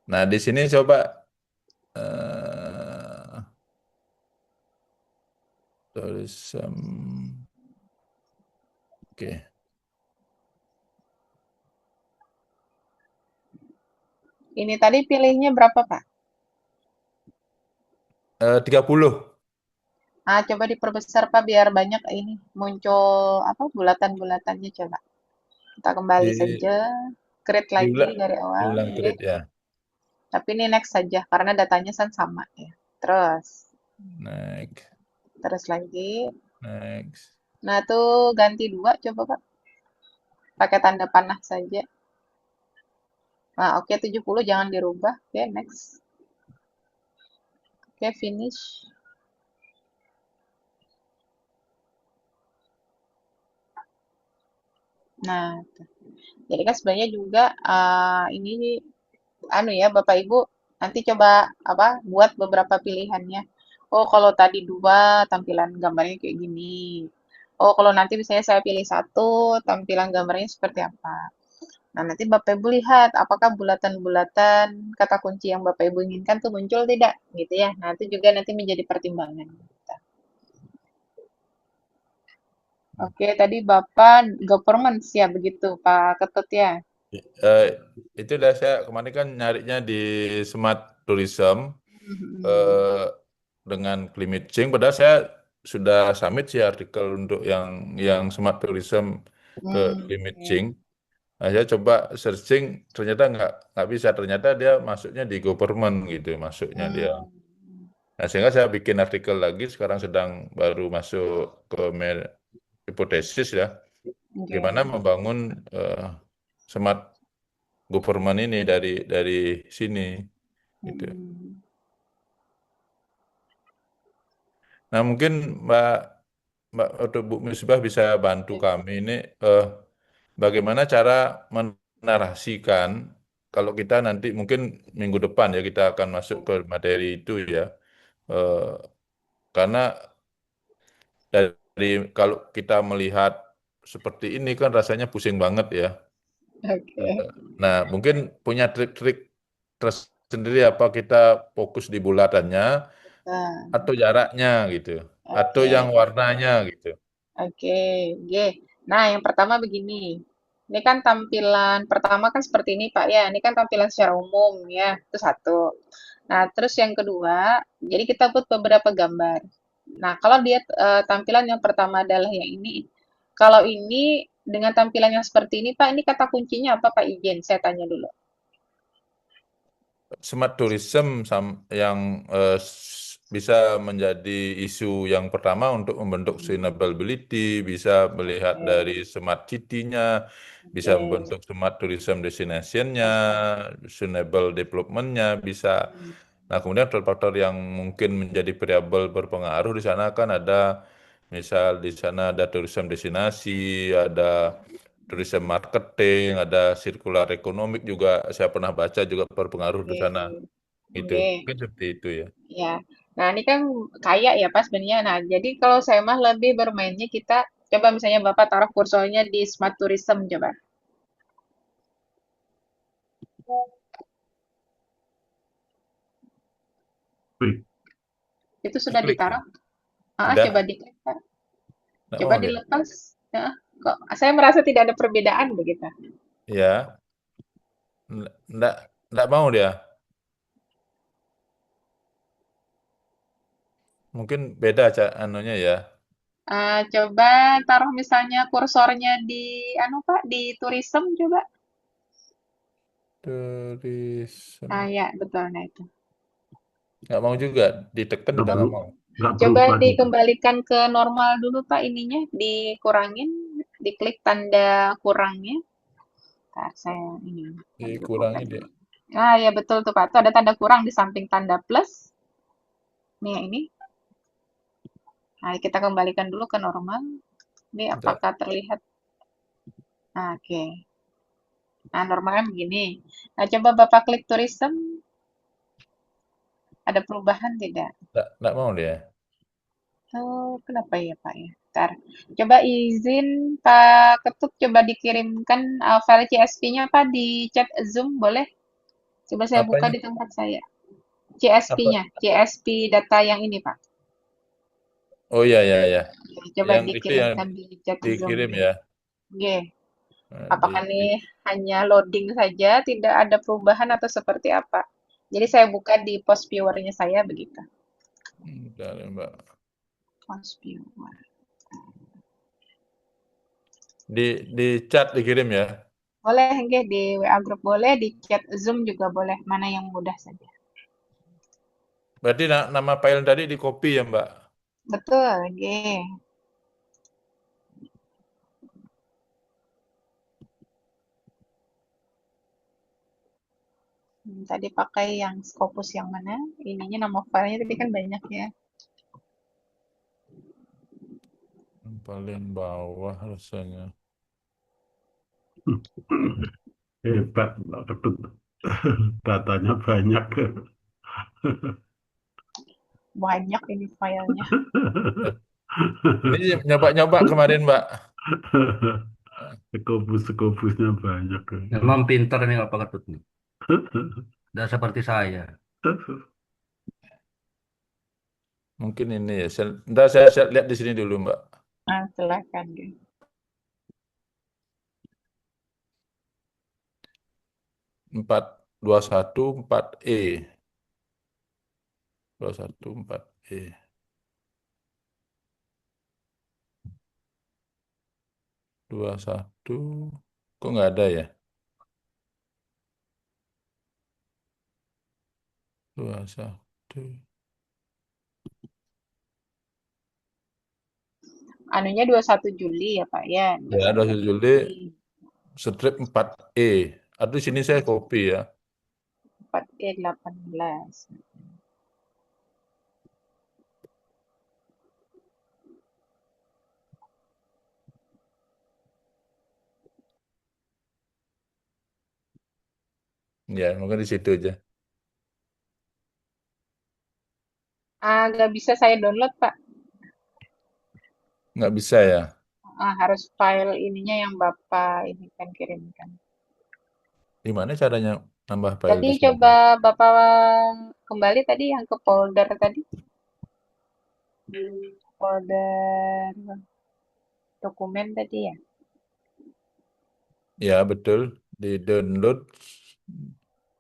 Nah di sini coba eh tourism. Oke. Ini tadi pilihnya berapa Pak? 30. Ah, coba diperbesar Pak biar banyak ini muncul apa bulatan-bulatannya coba. Kita kembali Di saja. Create lagi diulang dari awal. diulang Oke. create ya. Tapi ini next saja karena datanya kan sama ya. Next, Terus lagi. next. Nah, tuh ganti 2 coba Pak. Pakai tanda panah saja. Nah, oke 70 jangan dirubah. Oke, next. Oke, finish. Nah, tuh. Jadi kan sebenarnya juga ini anu ya Bapak Ibu nanti coba apa buat beberapa pilihannya. Oh, kalau tadi 2 tampilan gambarnya kayak gini. Oh, kalau nanti misalnya saya pilih 1 tampilan gambarnya seperti apa. Nah, nanti Bapak Ibu lihat apakah bulatan-bulatan kata kunci yang Bapak Ibu inginkan tuh muncul tidak gitu ya. Nah, itu juga nanti menjadi pertimbangan. Oke, tadi Bapak government ya begitu Pak Ketut ya. Eh, itu udah saya kemarin kan nyarinya di Smart Tourism Mhm. eh, dengan climate change. Padahal saya sudah submit sih artikel untuk yang Smart Tourism ke climate Oke. change. Nah, saya coba searching, ternyata nggak bisa. Ternyata dia masuknya di government gitu, masuknya dia. Hmm, Nah, sehingga saya bikin artikel lagi. Sekarang sedang baru masuk ke hipotesis ya, gimana oke. membangun smart government ini dari sini gitu. Hmm, Nah, mungkin Mbak Mbak atau Bu Misbah bisa bantu ya. kami ini bagaimana cara menarasikan kalau kita nanti mungkin minggu depan ya kita akan masuk ke materi itu ya. Eh, karena dari kalau kita melihat seperti ini kan rasanya pusing banget ya. Oke. Nah, mungkin punya trik-trik tersendiri apa kita fokus di bulatannya Nah, atau jaraknya gitu, atau oke. yang warnanya gitu. Oke. Oke. Nah, yang pertama begini. Ini kan tampilan pertama kan seperti ini Pak ya. Ini kan tampilan secara umum ya. Itu satu. Nah, terus yang kedua, jadi kita buat beberapa gambar. Nah, kalau dia tampilan yang pertama adalah yang ini. Kalau ini dengan tampilan yang seperti ini, Pak, ini kata kuncinya apa, Pak? Izin, saya tanya dulu. Smart tourism yang bisa menjadi isu yang pertama untuk membentuk Hmm, sustainability, bisa melihat dari oke, smart city-nya, bisa oke, membentuk smart tourism destination-nya, oke. sustainable development-nya, bisa. Hmm, Nah, kemudian faktor-faktor yang mungkin menjadi variabel berpengaruh di sana kan ada, misal di sana ada tourism destinasi, ada tourism marketing, ada circular economic juga saya pernah baca juga berpengaruh di oke, sana. Itu oke. mungkin seperti itu ya. Ya. Nah, ini kan kaya ya, Pak, sebenarnya. Nah, jadi kalau saya mah lebih bermainnya kita coba misalnya Bapak taruh kursornya di Smart Tourism coba. Wih, Itu sudah Diklik ya. ditaruh? Ah, coba Udah, diklik, Pak. nggak Coba mau dia. dilepas. Ya, kok saya merasa tidak ada perbedaan begitu. Ya, nggak nggak mau dia. Mungkin beda anunya ya. Coba taruh misalnya kursornya di anu Pak, di tourism coba. Ah Tourism. ya, betul nah itu. Nggak mau juga. Ditekan nggak juga beru, nggak mau. nggak Coba berubah juga. dikembalikan ke normal dulu Pak ininya, dikurangin, diklik tanda kurangnya. Ntar saya ini Dikurangi bukukan dia. dulu. Ah ya betul tuh Pak, tuh ada tanda kurang di samping tanda plus. Nih yang ini. Nah, kita kembalikan dulu ke normal. Ini Bentar. apakah terlihat? Nah, oke. Nah, normalnya begini. Nah, coba Bapak klik tourism, ada perubahan tidak? Nggak mau dia. Oh, kenapa ya Pak ya? Ntar, coba izin Pak Ketut coba dikirimkan file CSV-nya Pak di chat Zoom boleh? Coba saya buka Apanya? di tempat saya. Apa? CSV-nya, CSV data yang ini Pak. Oh ya ya ya. Coba Yang itu yang dikirimkan di chat Zoom dikirim nih. ya. Oke, Di, apakah nih hanya loading saja, tidak ada perubahan atau seperti apa? Jadi saya buka di post viewer-nya saya begitu. bentar, ya, Mbak. Post viewer. Di di chat dikirim ya. Boleh, nggih, di WA grup boleh, di chat Zoom juga boleh, mana yang mudah saja. Berarti nama file tadi di copy ya, Mbak? Betul, nggih. Tadi pakai yang Scopus yang mana? Ininya nama filenya tadi kan banyak ya. Yang paling bawah rasanya. Hebat, Mbak Ketut. Datanya banyak. Banyak ini filenya. Ini nyoba-nyoba kemarin, Mbak. Sekopus-sekopusnya banyak. Memang pinter nih Pak Ketut nih. Tidak seperti saya. Mungkin ini ya. Ntar saya lihat di sini dulu, Mbak. Nah, silakan, nggih. 4214E. 214E. 21. Kok nggak ada ya? 21. Anunya 21 Juli ya, Pak ya. Ya, 21 21 Juli Juli. strip 4E. Atau di sini saya copy ya. 4E18. Ya, mungkin di situ aja. Nggak bisa saya download, Pak. Nggak bisa ya. Harus file ininya yang Bapak ini kan kirimkan. Gimana caranya nambah file Tadi di sini? coba Bapak kembali tadi yang ke folder tadi. Folder dokumen tadi ya. Ya, betul. Di download.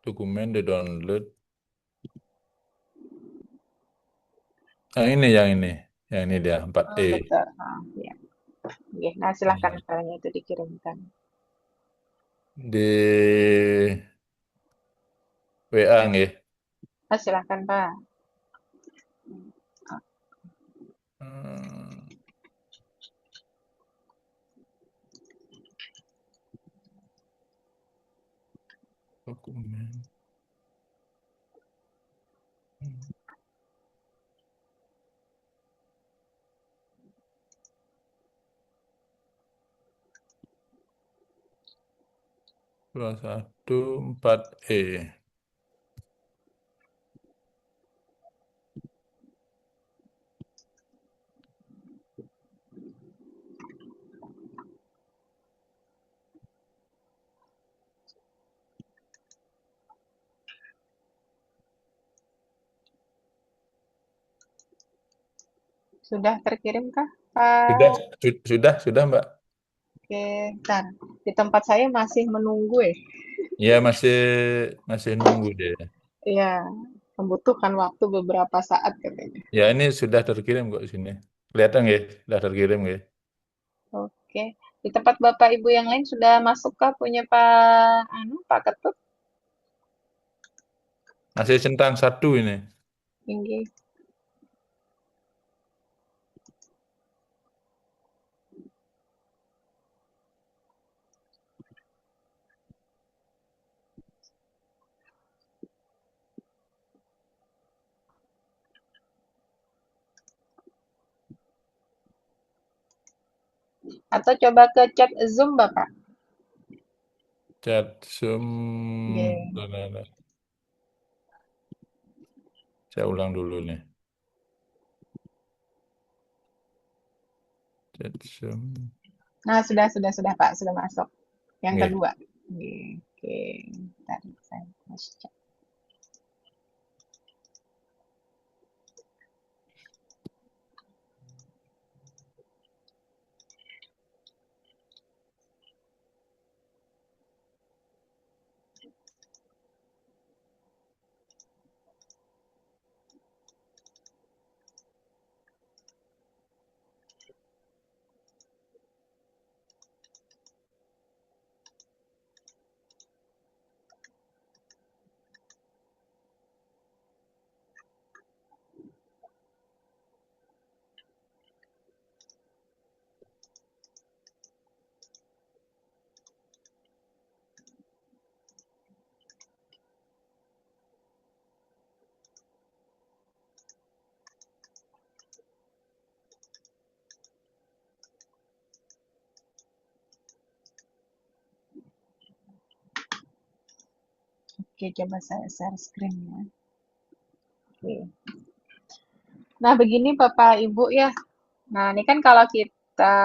Dokumen di download. Yang ini. Yang ini dia, 4E. Betul. Ya. Oke, nah silahkan filenya itu dikirimkan. Di WA nggih. Silahkan Pak. Hmm, Dokumen. 214E. Sudah terkirimkah Pak? Sudah, Mbak. Oke, bentar. Di tempat saya masih menunggu ya. Ya, masih nunggu deh. Iya, membutuhkan waktu beberapa saat katanya. Ya, ini sudah terkirim kok di sini. Kelihatan nggih? Sudah terkirim nggih? Oke. Di tempat Bapak Ibu yang lain sudah masukkah punya Pak Ketut? Masih centang satu ini. Tinggi. Atau coba ke chat Zoom Bapak. Chat Zoom. Oke. Nah. Saya ulang dulu nih. Chat Zoom. Nah, sudah Pak, sudah masuk. Yang Nggih. kedua. Oke. Bentar, saya harus cek. Oke, coba saya share screen ya. Oke. Nah, begini Bapak Ibu ya. Nah, ini kan kalau kita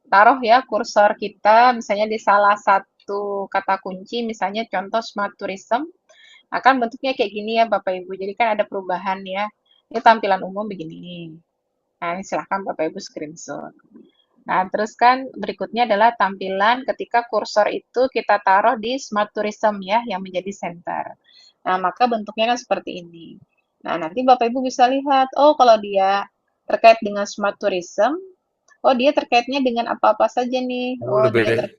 taruh ya kursor kita misalnya di salah satu kata kunci, misalnya contoh smart tourism, akan bentuknya kayak gini ya Bapak Ibu. Jadi kan ada perubahan ya. Ini tampilan umum begini. Nah, ini silahkan Bapak Ibu screenshot. Nah, terus kan berikutnya adalah tampilan ketika kursor itu kita taruh di smart tourism ya, yang menjadi center. Nah, maka bentuknya kan seperti ini. Nah, nanti Bapak Ibu bisa lihat, oh kalau dia terkait dengan smart tourism, oh dia terkaitnya dengan apa-apa saja nih. Oh, Oh, dia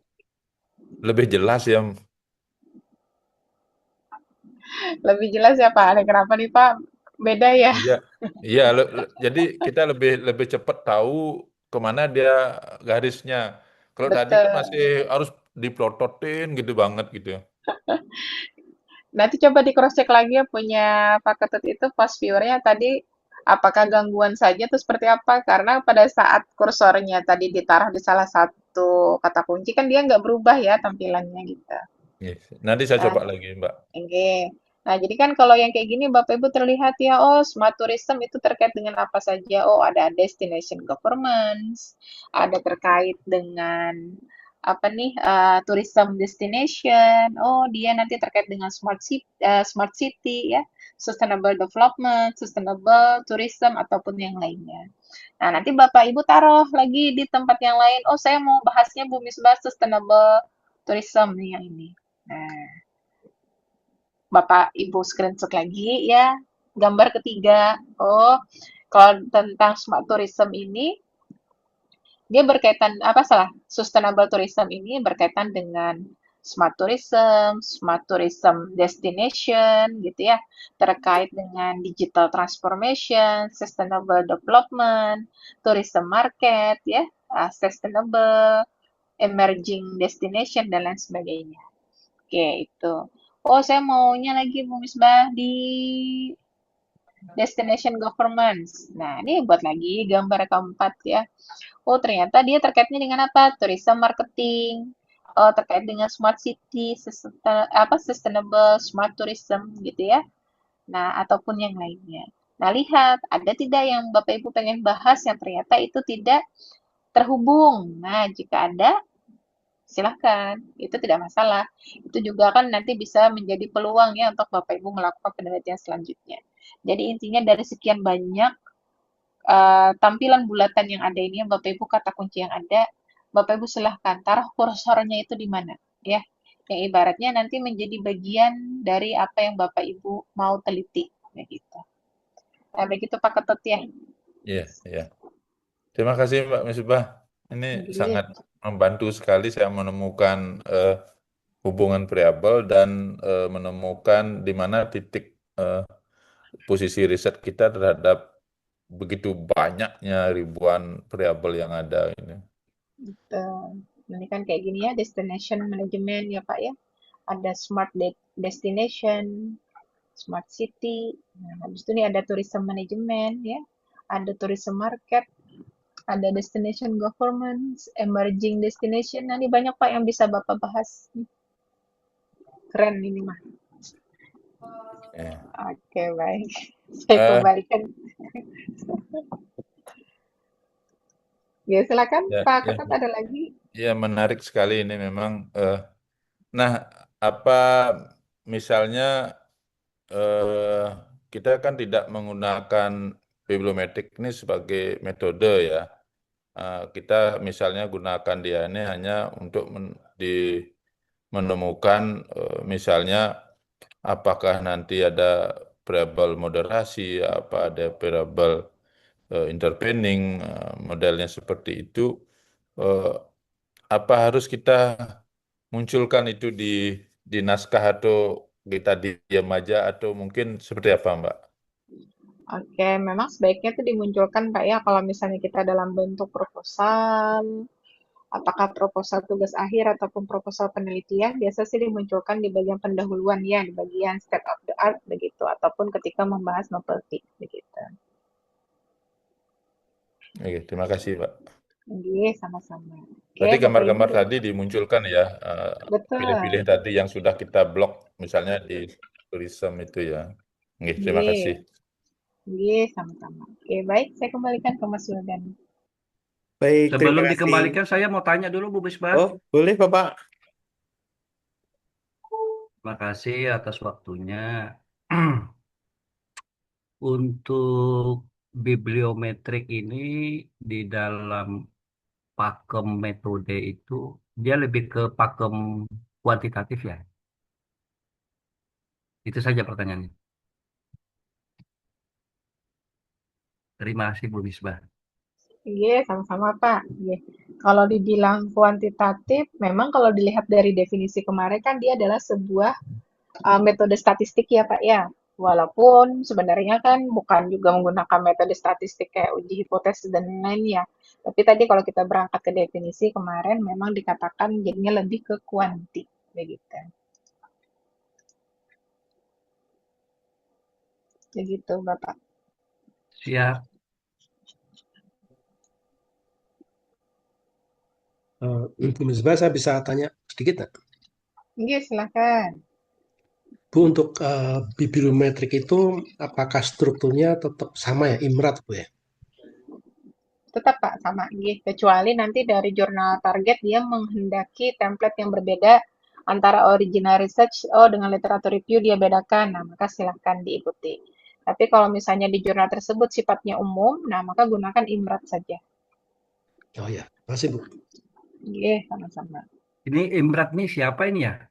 lebih jelas ya. lebih jelas ya Pak. Ada kenapa nih Pak? Beda ya? Iya, iya. Jadi kita lebih lebih cepat tahu kemana dia garisnya. Kalau tadi kan Betul. masih harus diplototin gitu banget gitu. Nanti coba di cross check lagi ya punya Pak Ketut itu pas viewernya tadi apakah gangguan saja atau seperti apa? Karena pada saat kursornya tadi ditaruh di salah satu kata kunci kan dia nggak berubah ya tampilannya gitu. Yes. Nanti saya Nah, coba lagi, Mbak. oke. Nah, jadi kan kalau yang kayak gini Bapak Ibu terlihat ya, oh smart tourism itu terkait dengan apa saja? Oh, ada destination governance, ada terkait dengan apa nih tourism destination. Oh, dia nanti terkait dengan smart city ya, sustainable development, sustainable tourism ataupun yang lainnya. Nah, nanti Bapak Ibu taruh lagi di tempat yang lain. Oh, saya mau bahasnya Bumi Sebelah sustainable tourism nih yang ini. Nah, Bapak Ibu screenshot lagi ya. Gambar ketiga. Oh, kalau tentang smart tourism ini dia berkaitan apa salah? Sustainable tourism ini berkaitan dengan smart tourism destination gitu ya, terkait dengan digital transformation, sustainable development, tourism market ya, sustainable emerging destination dan lain sebagainya. Oke, itu. Oh, saya maunya lagi Bu Misbah di Destination Governments. Nah, ini buat lagi gambar keempat ya. Oh, ternyata dia terkaitnya dengan apa? Tourism marketing. Oh, terkait dengan smart city, sustainable smart tourism gitu ya. Nah, ataupun yang lainnya. Nah, lihat, ada tidak yang Bapak Ibu pengen bahas yang ternyata itu tidak terhubung. Nah, jika ada, silahkan, itu tidak masalah. Itu juga kan nanti bisa menjadi peluang ya untuk Bapak Ibu melakukan penelitian selanjutnya. Jadi intinya dari sekian banyak tampilan bulatan yang ada ini, Bapak Ibu kata kunci yang ada, Bapak Ibu silahkan taruh kursornya itu di mana, ya. Yang ibaratnya nanti menjadi bagian dari apa yang Bapak Ibu mau teliti, begitu. Nah, begitu Pak Ketut ya. Iya, iya. Terima kasih Mbak Misbah. Ini Iya, sangat membantu sekali saya menemukan hubungan variabel dan menemukan di mana titik posisi riset kita terhadap begitu banyaknya ribuan variabel yang ada ini. betul. Ini kan kayak gini ya, destination management ya Pak ya. Ada destination, smart city. Nah, habis itu nih ada tourism management ya. Ada tourism market, ada destination government, emerging destination. Nah, ini banyak Pak yang bisa Bapak bahas. Keren ini mah. Ya. Oke, baik. Saya Eh, kembalikan. Ya, silakan ya, Pak ya, Ketut ada lagi. ya, menarik sekali ini memang. Nah, apa misalnya eh, kita kan tidak menggunakan bibliometrik ini sebagai metode ya. Kita misalnya gunakan dia ini hanya untuk menemukan misalnya apakah nanti ada variabel moderasi, apa ada variabel intervening, modelnya seperti itu. Eh, apa harus kita munculkan itu di naskah atau kita diam aja atau mungkin seperti apa, Mbak? Oke, memang sebaiknya itu dimunculkan Pak ya kalau misalnya kita dalam bentuk proposal, apakah proposal tugas akhir ataupun proposal penelitian, biasa sih dimunculkan di bagian pendahuluan ya, di bagian state of the art begitu, ataupun ketika membahas novelty begitu. Oke, terima kasih, Pak. Iya, sama-sama. Oke, Berarti Bapak Ibu gambar-gambar terima tadi kasih. dimunculkan ya, pilih-pilih Betul. tadi yang sudah kita blok, misalnya di turism itu ya. Oke, terima kasih. Iya, iya, sama-sama. Oke, baik, saya kembalikan ke Mas Wildan. Baik, terima Sebelum kasih. dikembalikan, saya mau tanya dulu Bu Misbah. Oh, boleh Bapak. Terima kasih atas waktunya. Untuk bibliometrik ini di dalam pakem metode itu dia lebih ke pakem kuantitatif ya. Itu saja pertanyaannya. Terima kasih Bu Misbah. Iya, sama-sama Pak. Iya. Kalau dibilang kuantitatif, memang kalau dilihat dari definisi kemarin kan dia adalah sebuah metode statistik ya Pak ya. Walaupun sebenarnya kan bukan juga menggunakan metode statistik kayak uji hipotesis dan lain-lain ya. Tapi tadi kalau kita berangkat ke definisi kemarin memang dikatakan jadinya lebih ke kuanti begitu. Begitu Bapak. Siap. Bu Misbah, saya bisa tanya sedikit nggak? Iya, silakan. Bu, untuk bibliometrik itu apakah strukturnya tetap sama ya, IMRAT Bu ya? Tetap Pak sama iya. Kecuali nanti dari jurnal target dia menghendaki template yang berbeda antara original research dengan literatur review dia bedakan. Nah, maka silahkan diikuti. Tapi kalau misalnya di jurnal tersebut sifatnya umum, nah maka gunakan IMRAT saja. Oh ya, makasih Bu. Iya, sama-sama. Ini Imrat nih siapa ini ya?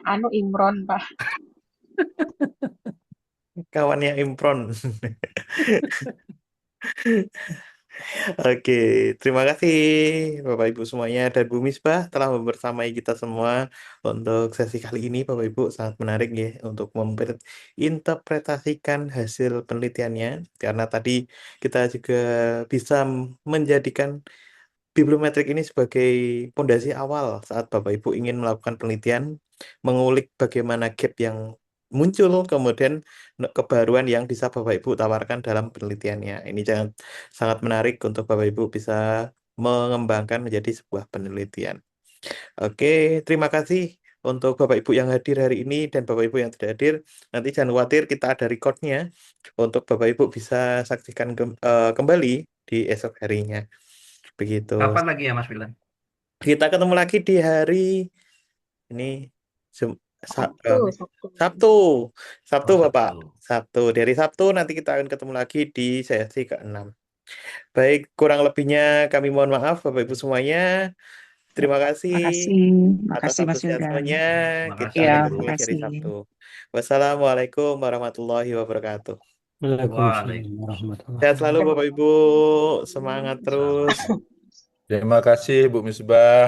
Anu Imron, Pak. Kawannya Impron. Oke, terima kasih Bapak Ibu semuanya dan Bu Misbah telah membersamai kita semua untuk sesi kali ini. Bapak Ibu sangat menarik ya untuk menginterpretasikan hasil penelitiannya karena tadi kita juga bisa menjadikan bibliometrik ini sebagai fondasi awal saat Bapak Ibu ingin melakukan penelitian, mengulik bagaimana gap yang muncul, kemudian kebaruan yang bisa Bapak Ibu tawarkan dalam penelitiannya. Ini sangat menarik untuk Bapak Ibu bisa mengembangkan menjadi sebuah penelitian. Oke, terima kasih untuk Bapak Ibu yang hadir hari ini dan Bapak Ibu yang tidak hadir. Nanti jangan khawatir, kita ada recordnya untuk Bapak Ibu bisa saksikan kembali di esok harinya. Begitu. Kapan lagi ya Mas Wildan? Kita ketemu lagi di hari ini Sabtu. Sabtu Oh, Bapak. Sabtu. Sabtu. Dari Sabtu nanti kita akan ketemu lagi di sesi ke-6. Baik, kurang lebihnya kami mohon maaf Bapak Ibu semuanya. Terima kasih Makasih, atas makasih Mas Wildan. antusiasmenya. Terima Kita kasih Iya, akan Bu. ketemu lagi hari makasih. Sabtu. Wassalamualaikum warahmatullahi wabarakatuh. Waalaikumsalam warahmatullahi Sehat selalu wabarakatuh. Bapak Ibu. Semangat terus. Terima kasih Bu Misbah.